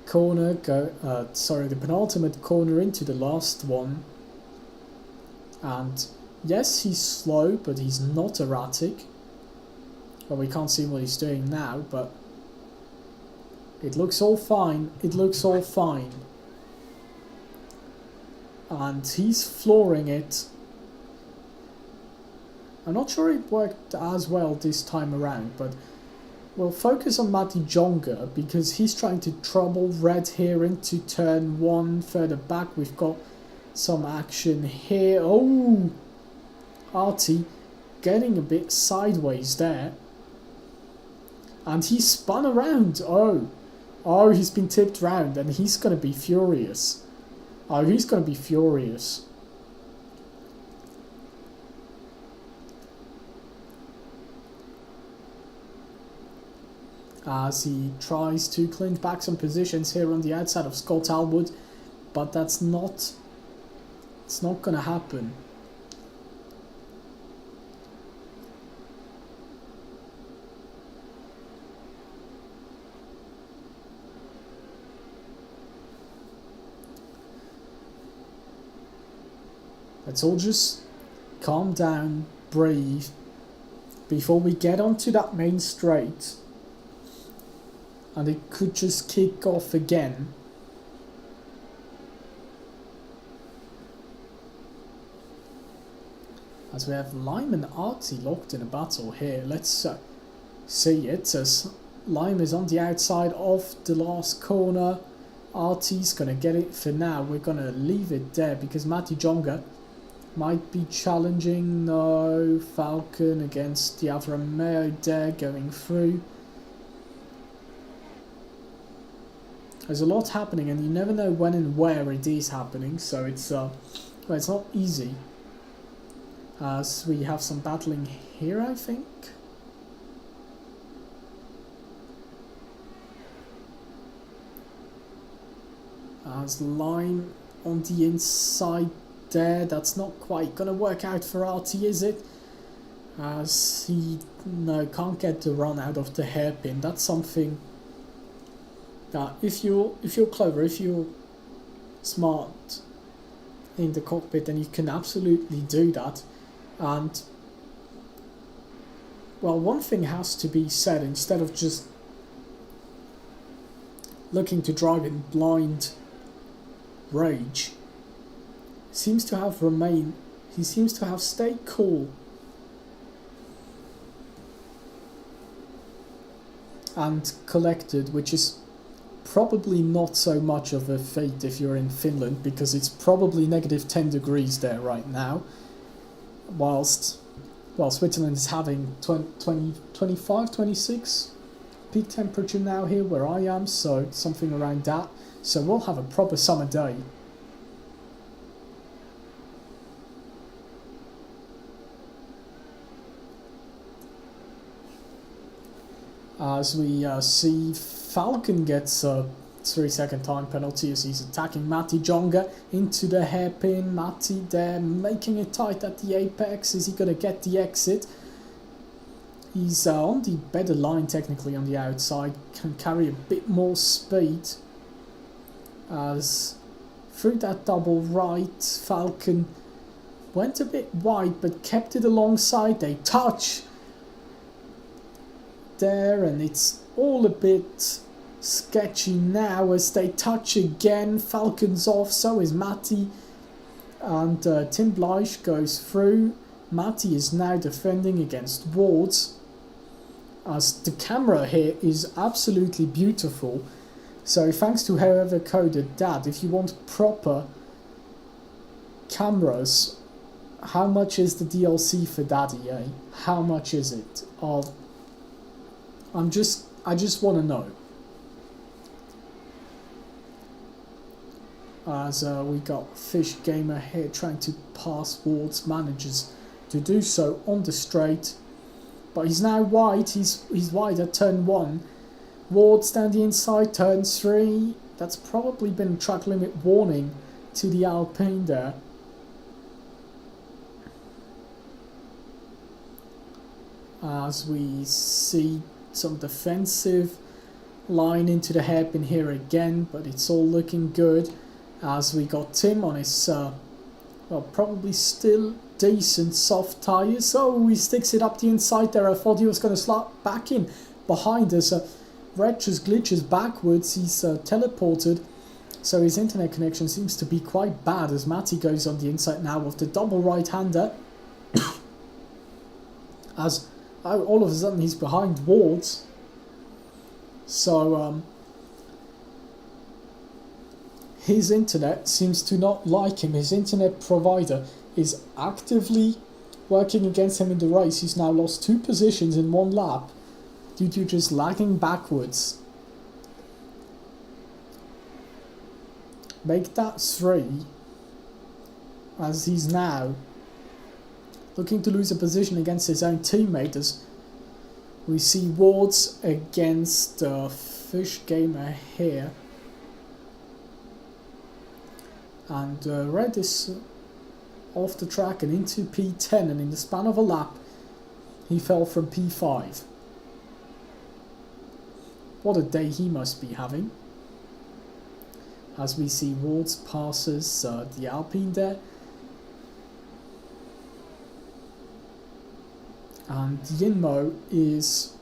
corner, the penultimate corner into the last one. And yes, he's slow, but he's not erratic. Well, we can't see what he's doing now, but it looks all fine. It looks all fine. And he's flooring it. I'm not sure it worked as well this time around, but we'll focus on Matty Jonga because he's trying to trouble Red here into turn 1 further back. We've got some action here. Oh, Artie getting a bit sideways there. And he spun around. Oh, he's been tipped round and he's going to be furious. Oh, he's going to be furious. As he tries to clinch back some positions here on the outside of Scott Alwood, but it's not going to happen. Let's all just calm down, breathe, before we get onto that main straight. And it could just kick off again. As we have Lime and Artie locked in a battle here. Let's see it as Lime is on the outside of the last corner. Artie's going to get it for now. We're going to leave it there because Matty Jonga might be challenging. No, Falcon against the Alfa Romeo there going through. There's a lot happening and you never know when and where it is happening, so it's not easy. As we have some battling here, I think. As Lime on the inside there, that's not quite gonna work out for Artie, is it? As he can't get the run out of the hairpin. That's something that if you're clever, if you're smart in the cockpit, then you can absolutely do that. And well, one thing has to be said, instead of just looking to drive in blind rage, he seems to have stayed cool and collected, which is probably not so much of a feat if you're in Finland, because it's probably negative 10 degrees there right now, whilst Switzerland is having 25, 26 peak temperature now here where I am, so something around that. So we'll have a proper summer day. As we see Falcon gets a 3-second time penalty as he's attacking Matty Jonga into the hairpin. Matty there making it tight at the apex. Is he going to get the exit? He's on the better line technically on the outside, can carry a bit more speed. As through that double right, Falcon went a bit wide but kept it alongside. They touch there and it's all a bit sketchy now as they touch again. Falcon's off, so is Matty, and Tim Bleich goes through. Matty is now defending against Wards, as the camera here is absolutely beautiful. So thanks to whoever coded that, if you want proper cameras, how much is the DLC for that, EA? How much is it? I just want to know. As we got Fish Gamer here trying to pass Ward's, manages to do so on the straight, but he's now wide. He's wide at turn 1. Ward's down the inside, turn 3. That's probably been a track limit warning to the Alpine there. As we see some defensive line into the hairpin here again, but it's all looking good. As we got Tim on his, well, probably still decent soft tyres. So he sticks it up the inside there. I thought he was going to slot back in behind us. Red just glitches backwards. He's teleported. So his internet connection seems to be quite bad as Matty goes on the inside now with the double right-hander. As all of a sudden he's behind Wards. So his internet seems to not like him. His internet provider is actively working against him in the race. He's now lost 2 positions in 1 lap due to just lagging backwards. Make that 3, as he's now looking to lose a position against his own teammate. As we see Wards against Fish Gamer here. And Red is off the track and into P10, and in the span of a lap he fell from P5. What a day he must be having. As we see Wards passes the Alpine there. And Yinmo is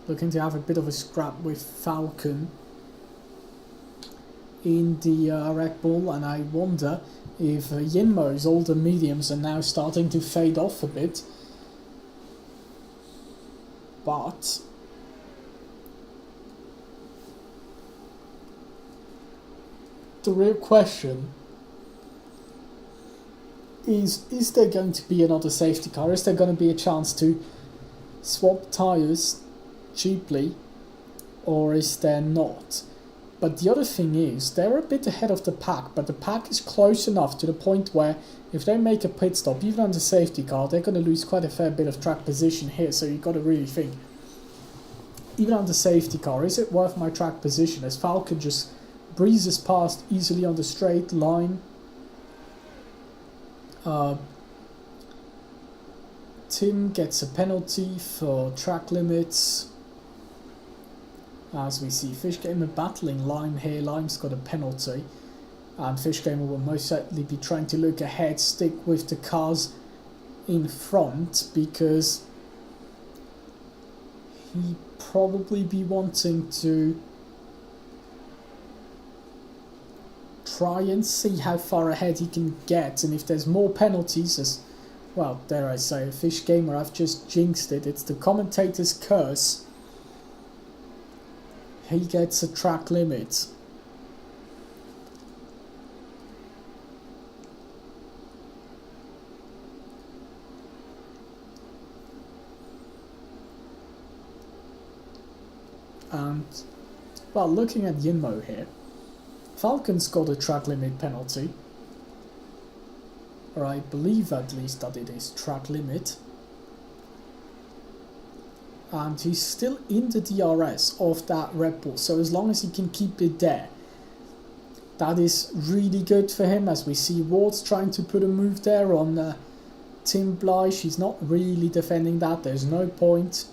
looking to have a bit of a scrap with Falcon in the Red Bull, and I wonder if Yinmo's older mediums are now starting to fade off a bit. But the real question is there going to be another safety car? Is there going to be a chance to swap tyres cheaply, or is there not? But the other thing is, they're a bit ahead of the pack, but the pack is close enough to the point where if they make a pit stop, even on the safety car, they're going to lose quite a fair bit of track position here, so you've got to really think. Even on the safety car, is it worth my track position, as Falcon just breezes past easily on the straight line? Tim gets a penalty for track limits. As we see Fish Gamer battling Lime here. Lime's got a penalty, and Fish Gamer will most certainly be trying to look ahead, stick with the cars in front, because he probably be wanting to try and see how far ahead he can get, and if there's more penalties, as well, dare I say, Fish Gamer, I've just jinxed it, it's the commentator's curse. He gets a track limit. And, well, looking at Yinmo here, Falcon's got a track limit penalty. Or I believe at least that it is track limit. And he's still in the DRS of that Red Bull, so as long as he can keep it there, that is really good for him. As we see Ward's trying to put a move there on Tim Blythe. He's not really defending that, there's no point.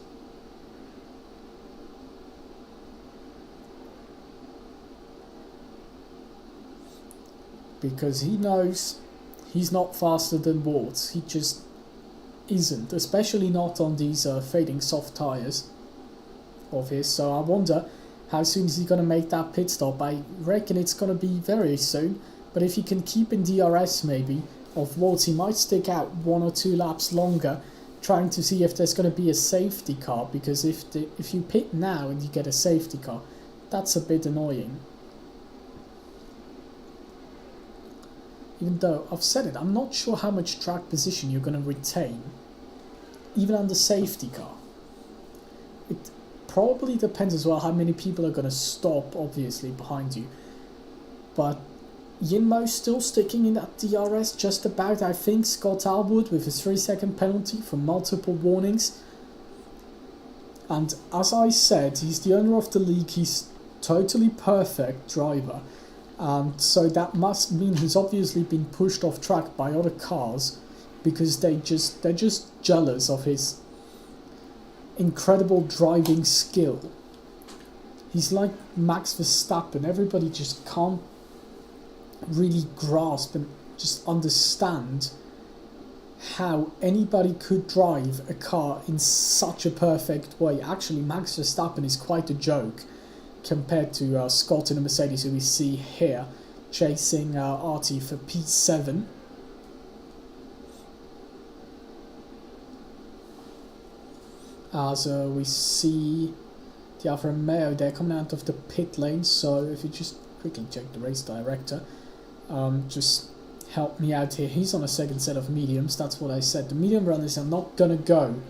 Because he knows he's not faster than Ward's, he just isn't, especially not on these fading soft tyres of his. So I wonder how soon is he going to make that pit stop. I reckon it's going to be very soon, but if he can keep in DRS maybe of Ward's, he might stick out 1 or 2 laps longer trying to see if there's going to be a safety car, because if you pit now and you get a safety car, that's a bit annoying. Even though I've said it, I'm not sure how much track position you're going to retain, even on the safety car. It probably depends as well how many people are going to stop, obviously, behind you. But Yinmo's still sticking in that DRS just about. I think Scott Alwood with his 3-second penalty for multiple warnings. And as I said, he's the owner of the league. He's totally perfect driver. And so that must mean he's obviously been pushed off track by other cars, because they're just jealous of his incredible driving skill. He's like Max Verstappen. Everybody just can't really grasp and just understand how anybody could drive a car in such a perfect way. Actually, Max Verstappen is quite a joke compared to Scott in a Mercedes, who we see here chasing Artie for P7. As we see the Alfa Romeo there coming out of the pit lane. So if you just quickly check the race director, just help me out here. He's on a second set of mediums. That's what I said. The medium runners are not going to go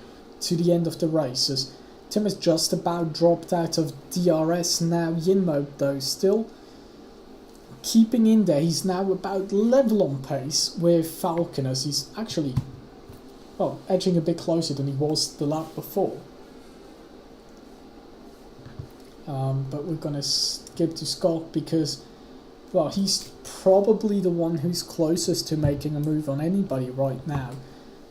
to the end of the race, as Tim has just about dropped out of DRS now. Yinmo, though, still keeping in there. He's now about level on pace with Falcon, as he's actually, well, edging a bit closer than he was the lap before. But we're going to skip to Scott because, well, he's probably the one who's closest to making a move on anybody right now,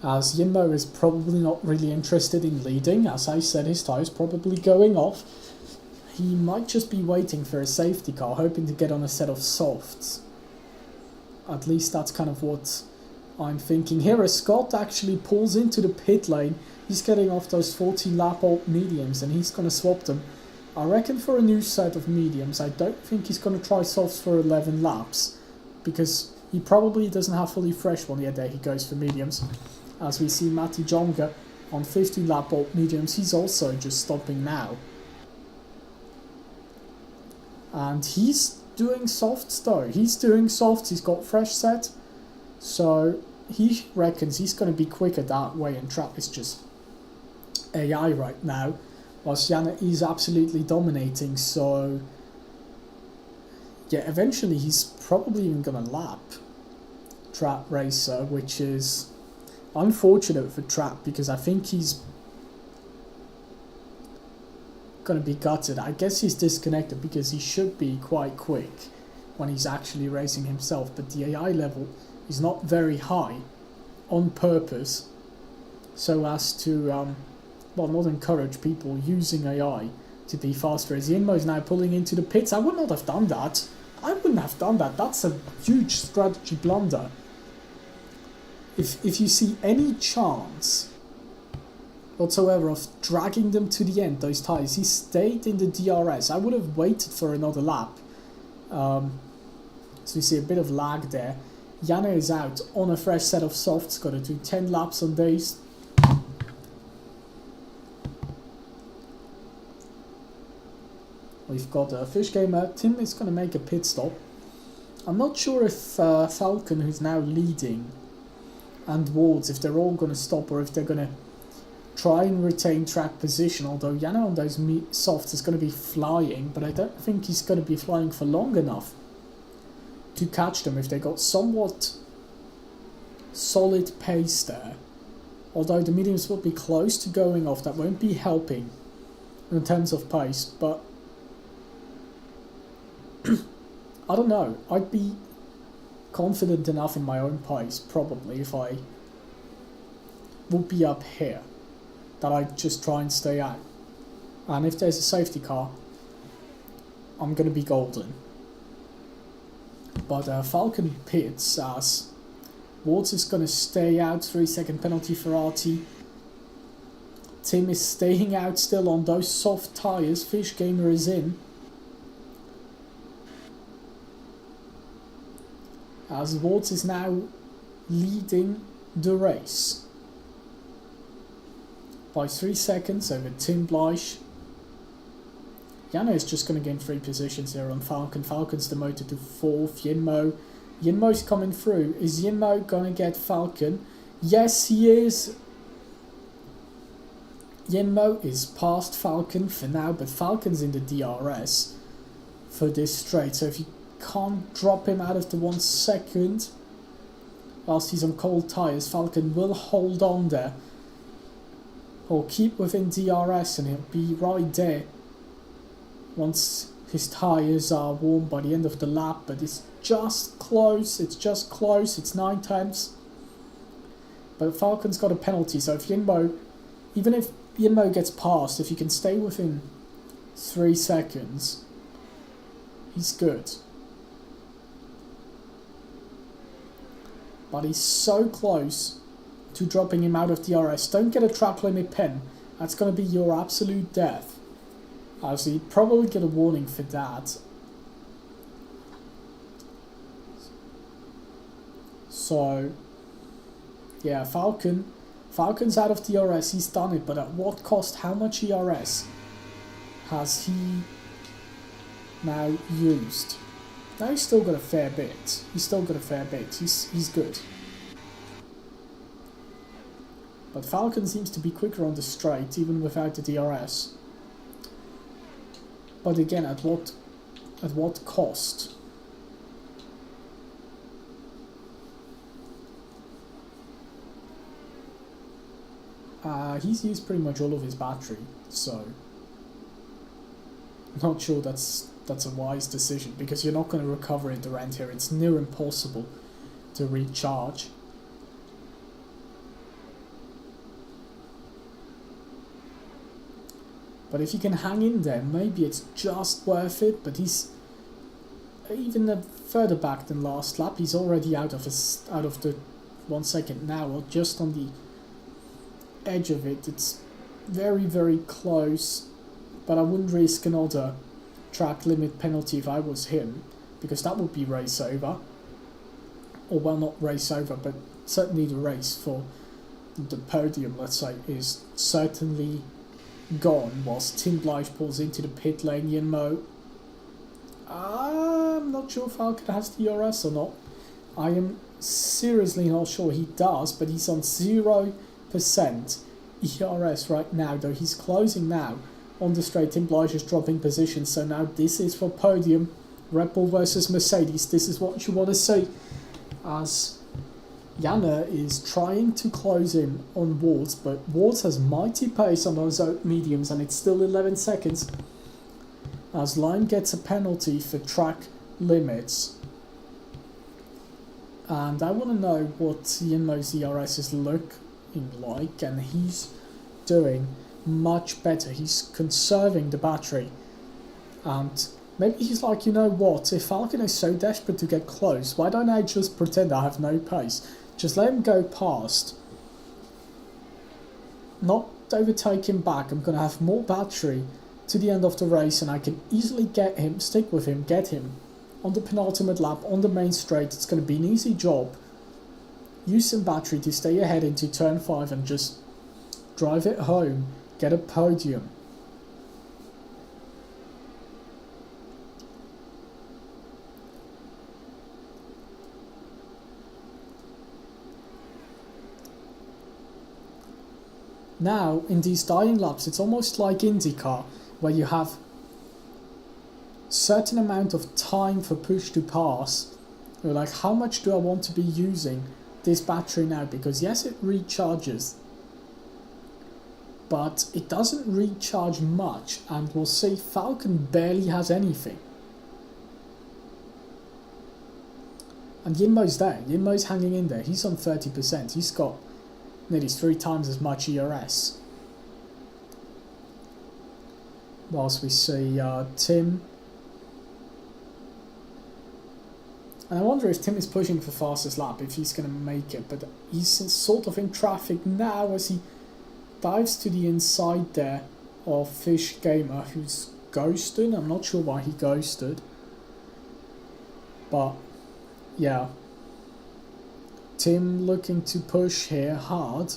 as Yinmo is probably not really interested in leading. As I said, his tyre's probably going off. He might just be waiting for a safety car, hoping to get on a set of softs. At least that's kind of what I'm thinking here, as Scott actually pulls into the pit lane. He's getting off those 40 lap old mediums and he's going to swap them, I reckon, for a new set of mediums. I don't think he's going to try softs for 11 laps, because he probably doesn't have fully fresh one. Yeah, there he goes for mediums. As we see Matty Jonga on 50 lap old mediums, he's also just stopping now. And he's doing softs though. He's doing softs, he's got fresh set. So he reckons he's going to be quicker that way, and Trap is just AI right now, whilst Janne is absolutely dominating. So yeah, eventually he's probably even going to lap Trap Racer, which is unfortunate for Trap, because I think he's going to be gutted. I guess he's disconnected because he should be quite quick when he's actually racing himself, but the AI level is not very high on purpose, so as to well, not encourage people using AI to be faster. As Yinmo is now pulling into the pits. I would not have done that. I wouldn't have done that. That's a huge strategy blunder. If you see any chance whatsoever of dragging them to the end, those tyres, he stayed in the DRS. I would have waited for another lap. So we see a bit of lag there. Janne is out on a fresh set of softs, got to do 10 laps on these. We've got a Fish Gamer. Tim is going to make a pit stop. I'm not sure if Falcon, who's now leading, and Wards, if they're all going to stop or if they're going to try and retain track position, although Janne on those softs is going to be flying, but I don't think he's going to be flying for long enough to catch them if they got somewhat solid pace there. Although the mediums will be close to going off, that won't be helping in terms of pace, but I don't know. I'd be confident enough in my own pace, probably, if I would be up here, that I'd just try and stay out. And if there's a safety car, I'm going to be golden. But Falcon pits as Wards is going to stay out, 3-second penalty for RT. Tim is staying out still on those soft tyres. Fish Gamer is in. As Wards is now leading the race. by 3 seconds over Tim Bleich. Yana is just going to gain 3 positions here on Falcon. Falcon's demoted to 4th. Yinmo. Yinmo's coming through. Is Yinmo going to get Falcon? Yes, he is. Yinmo is past Falcon for now, but Falcon's in the DRS for this straight. So if you can't drop him out of the 1 second whilst he's on cold tyres, Falcon will hold on there. Or keep within DRS and he'll be right there once his tyres are warm by the end of the lap, but it's just close, it's 9 tenths. But Falcon's got a penalty, so if Yinmo, even if Yinmo gets past, if you can stay within 3 seconds, he's good. But he's so close to dropping him out of DRS. Don't get a track limit pen, that's going to be your absolute death. So you'd probably get a warning for that. So, yeah, Falcon's out of DRS, he's done it, but at what cost? How much ERS has he now used? Now he's still got a fair bit. He's good. But Falcon seems to be quicker on the straight, even without the DRS. But again, at what cost? He's used pretty much all of his battery, so I'm not sure that's a wise decision, because you're not going to recover at the end here. It's near impossible to recharge. But if you can hang in there, maybe it's just worth it. But he's even further back than last lap. He's already out of the 1 second now, or just on the edge of it. It's very, very close. But I wouldn't risk another track limit penalty if I was him, because that would be race over. Or well, not race over, but certainly the race for the podium, let's say, is certainly gone whilst Tim Bleich pulls into the pit lane. Yinmo, I'm not sure if Falcon has DRS or not. I am seriously not sure he does, but he's on 0% ERS right now, though he's closing now on the straight. Tim Bleich is dropping positions, so now this is for podium. Red Bull versus Mercedes, this is what you want to see, as Yana is trying to close in on Wards, but Wards has mighty pace on those mediums, and it's still 11 seconds as Lime gets a penalty for track limits. And I want to know what Yinmo's ERS is looking like, and he's doing much better. He's conserving the battery, and maybe he's like, you know what, if Falcon is so desperate to get close, why don't I just pretend I have no pace? Just let him go past, not overtake him back. I'm going to have more battery to the end of the race, and I can easily get him, stick with him, get him on the penultimate lap on the main straight. It's going to be an easy job. Use some battery to stay ahead into turn 5 and just drive it home, get a podium. Now, in these dying laps, it's almost like IndyCar, where you have certain amount of time for push to pass. You're like, how much do I want to be using this battery now? Because yes, it recharges, but it doesn't recharge much, and we'll see Falcon barely has anything. And Yinmo's there. Yinmo's hanging in there. He's on 30%. He's got nearly 3 times as much ERS. Whilst we see Tim. And I wonder if Tim is pushing for fastest lap, if he's going to make it. But he's sort of in traffic now as he dives to the inside there of Fish Gamer, who's ghosted. I'm not sure why he ghosted. But, yeah. Tim looking to push here hard.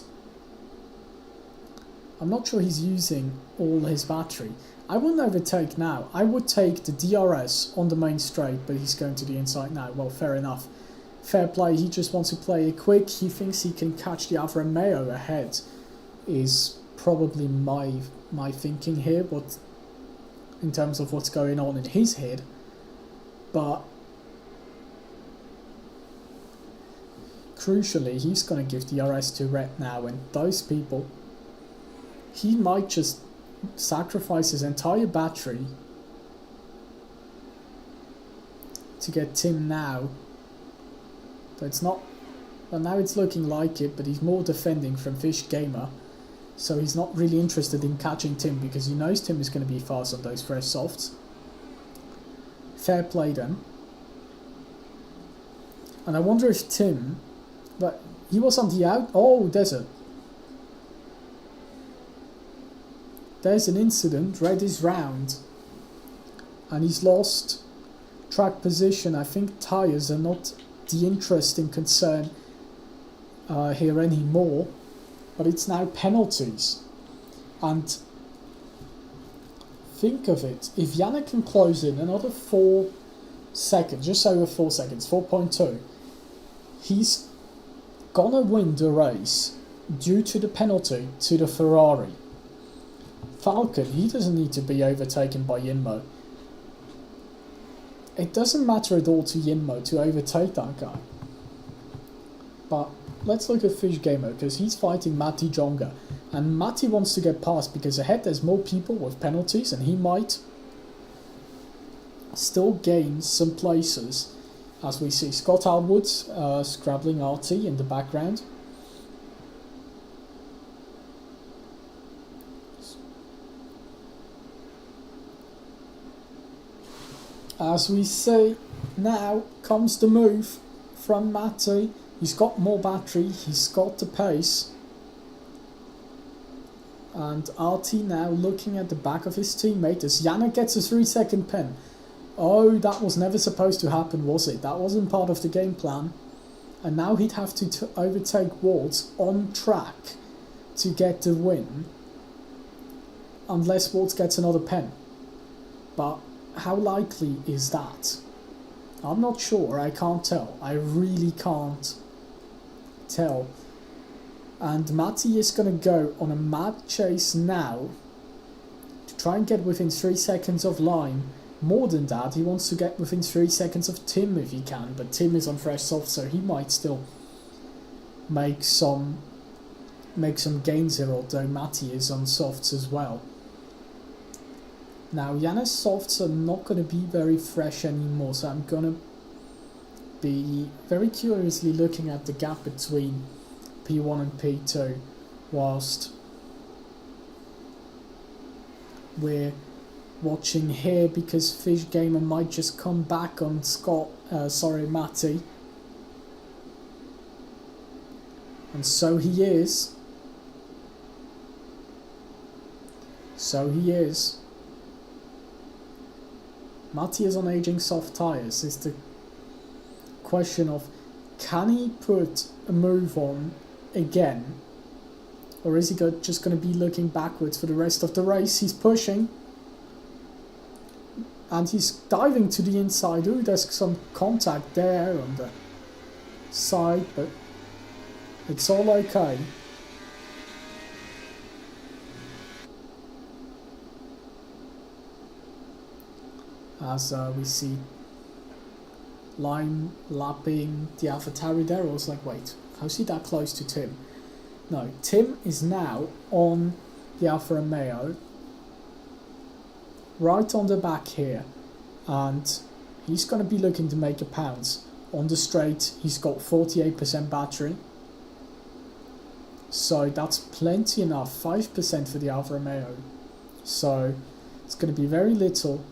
I'm not sure he's using all his battery. I wouldn't overtake now. I would take the DRS on the main straight, but he's going to the inside now. Well, fair enough. Fair play. He just wants to play it quick. He thinks he can catch the Alfa Romeo ahead, is probably my thinking here, but in terms of what's going on in his head. But crucially, he's going to give DRS to Red now, and those people, he might just sacrifice his entire battery to get Tim now. But it's not. Well, now it's looking like it, but he's more defending from Fish Gamer, so he's not really interested in catching Tim because he knows Tim is going to be fast on those fresh softs. Fair play then. And I wonder if Tim, but he was on the out. Oh, there's an incident. Red is round, and he's lost track position. I think tyres are not the interesting concern here anymore, but it's now penalties. And think of it, if Yannick can close in another 4 seconds, just over 4 seconds, 4.2, he's gonna win the race due to the penalty to the Ferrari. Falcon, he doesn't need to be overtaken by Yinmo. It doesn't matter at all to Yinmo to overtake that guy. But let's look at Fish Gamer, because he's fighting Matty Jonga. And Matty wants to get past because ahead there's more people with penalties, and he might still gain some places. As we see Scott Alwood scrabbling RT in the background. As we see, now comes the move from Matty. He's got more battery, he's got the pace. And RT now looking at the back of his teammate as Yannick gets a 3-second pen. Oh, that was never supposed to happen, was it? That wasn't part of the game plan. And now he'd have to overtake Waltz on track to get the win. Unless Waltz gets another pen. But how likely is that? I'm not sure, I can't tell. I really can't tell. And Matty is going to go on a mad chase now to try and get within 3 seconds of line. More than that, he wants to get within 3 seconds of Tim if he can, but Tim is on fresh soft, so he might still make some gains here, although Matty is on softs as well. Now, Janna's softs are not going to be very fresh anymore, so I'm going to be very curiously looking at the gap between P1 and P2 whilst we're watching here, because Fish Gamer might just come back on Matty. And so he is. So he is. Matty is on aging soft tyres. It's the question of, can he put a move on again? Or is he just going to be looking backwards for the rest of the race? He's pushing. And he's diving to the inside. Ooh, there's some contact there on the side, but it's all okay. As we see Lime lapping the AlphaTauri there, I was like, wait, how's he that close to Tim? No, Tim is now on the Alfa Romeo, right on the back here, and he's going to be looking to make a pounce. On the straight, he's got 48% battery, so that's plenty enough, 5% for the Alfa Romeo, so it's going to be very little.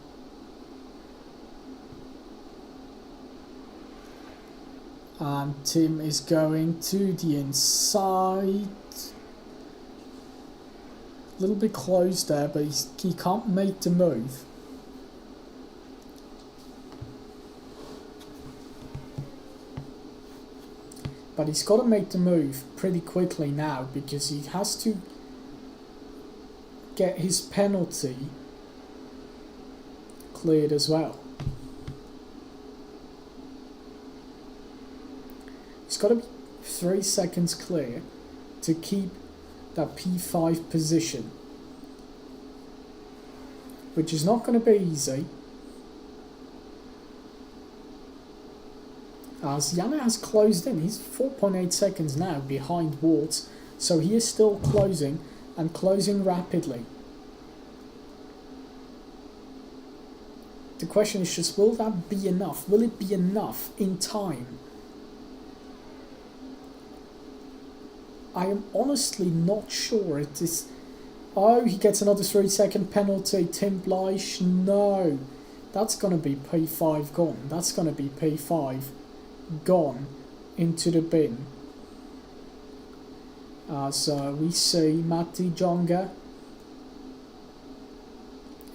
And Tim is going to the inside. A little bit close there, but he can't make the move. But he's got to make the move pretty quickly now, because he has to get his penalty cleared as well. It's got to be 3 seconds clear to keep that P5 position, which is not going to be easy, as Janne has closed in. He's 4.8 seconds now behind Warts, so he is still closing, and closing rapidly. The question is just, will that be enough? Will it be enough in time? I am honestly not sure. It is. Oh, he gets another 3 second penalty. Tim Bleish, no. That's going to be P5 gone. That's going to be P5 gone into the bin. As we see Matti Jonga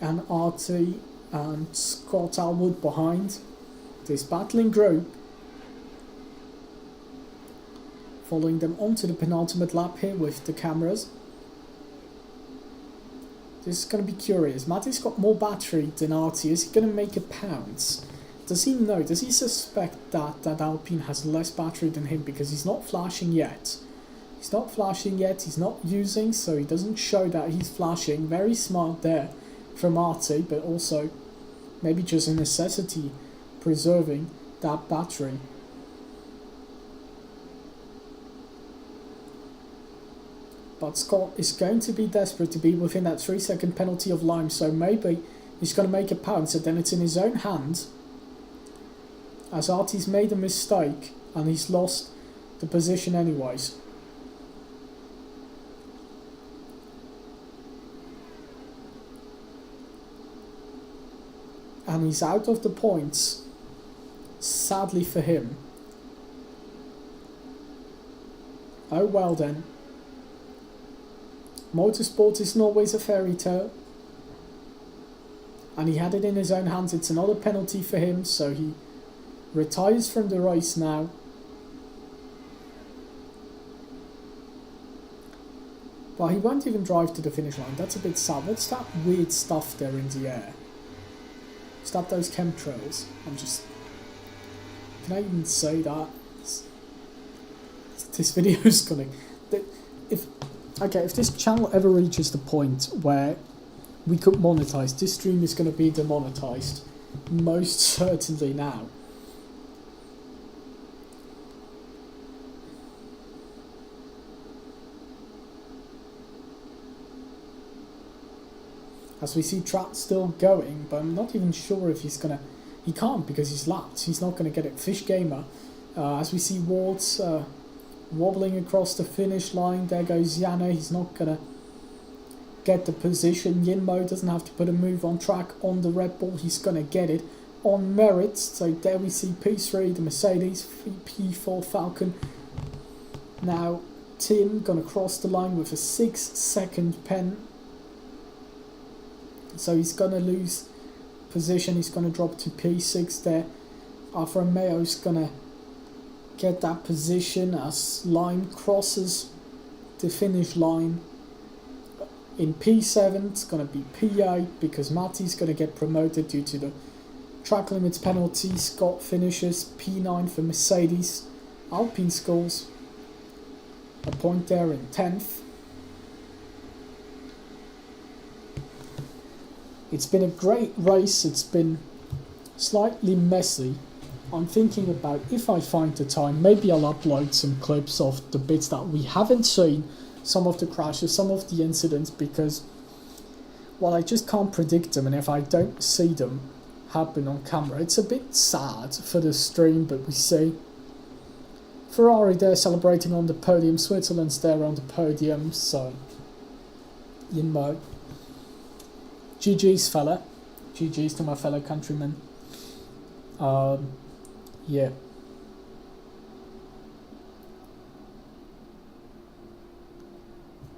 and Artie and Scott Alwood behind this battling group, following them onto the penultimate lap here with the cameras. This is going to be curious. Matty's got more battery than Artie. Is he going to make a pounce? Does he know? Does he suspect that Alpine has less battery than him, because he's not flashing yet? He's not flashing yet. He's not using, so he doesn't show that he's flashing. Very smart there from Artie, but also maybe just a necessity preserving that battery. But Scott is going to be desperate to be within that 3 second penalty of lime, so maybe he's going to make a pounce, and then it's in his own hands, as Artie's made a mistake and he's lost the position anyways. And he's out of the points, sadly for him. Oh well then. Motorsport isn't always a fairy tale. And he had it in his own hands. It's another penalty for him, so he retires from the race now. But he won't even drive to the finish line. That's a bit sad. What's that weird stuff there in the air? Is that those chemtrails? Can I even say that? This video is gonna... If this channel ever reaches the point where we could monetize, this stream is going to be demonetized. Most certainly now. As we see Trapp still going, but I'm not even sure if he's gonna... He can't, because he's lapped. He's not gonna get it. Fish Gamer. As we see Wards wobbling across the finish line. There goes Janne. He's not gonna get the position. Yinmo doesn't have to put a move on track on the Red Bull. He's gonna get it on merit. So there we see P3, the Mercedes, P4 Falcon. Now Tim gonna cross the line with a 6 second pen. So he's going to lose position. He's going to drop to P6 there. Alfa Romeo's going to get that position as Lime crosses the finish line. In P7, it's going to be P8 because Matty's going to get promoted due to the track limits penalty. Scott finishes P9 for Mercedes. Alpine scores a point there in 10th. It's been a great race. It's been slightly messy. I'm thinking about, if I find the time, maybe I'll upload some clips of the bits that we haven't seen, some of the crashes, some of the incidents, because, well, I just can't predict them, and if I don't see them happen on camera, it's a bit sad for the stream. But we see Ferrari there celebrating on the podium, Switzerland's there on the podium, so, you know. GG's fella. GG's to my fellow countrymen. Yeah.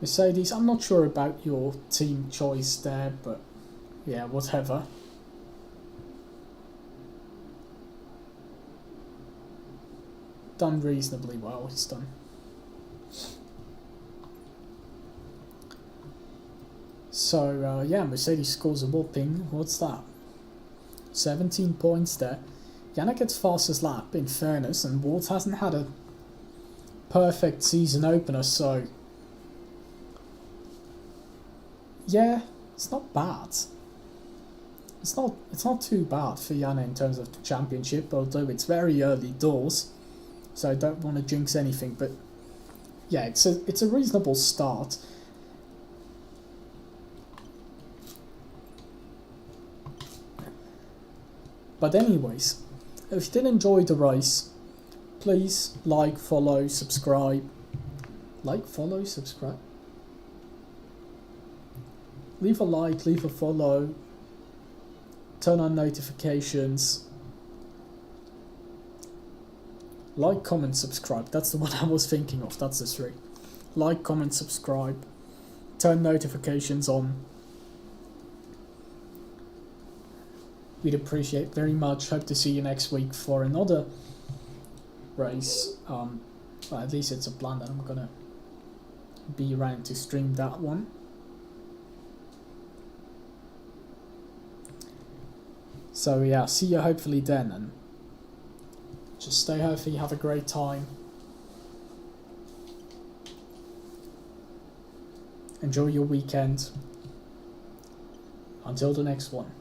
Mercedes, I'm not sure about your team choice there, but yeah, whatever. Done reasonably well, he's done. So yeah, Mercedes scores a whopping, what's that? 17 points there. Yannick gets fastest lap, in fairness, and Ward hasn't had a perfect season opener, so yeah, it's not bad. It's not too bad for Yannick in terms of the championship, although it's very early doors, so I don't want to jinx anything, but yeah, it's a reasonable start. But anyways, if you did enjoy the race, please like, follow, subscribe. Like, follow, subscribe. Leave a like, leave a follow. Turn on notifications. Like, comment, subscribe. That's the one I was thinking of. That's the three. Like, comment, subscribe. Turn notifications on. We'd appreciate very much. Hope to see you next week for another race. Well, at least it's a plan that I'm gonna be around to stream that one. So yeah, see you hopefully then, and just stay healthy, have a great time. Enjoy your weekend. Until the next one.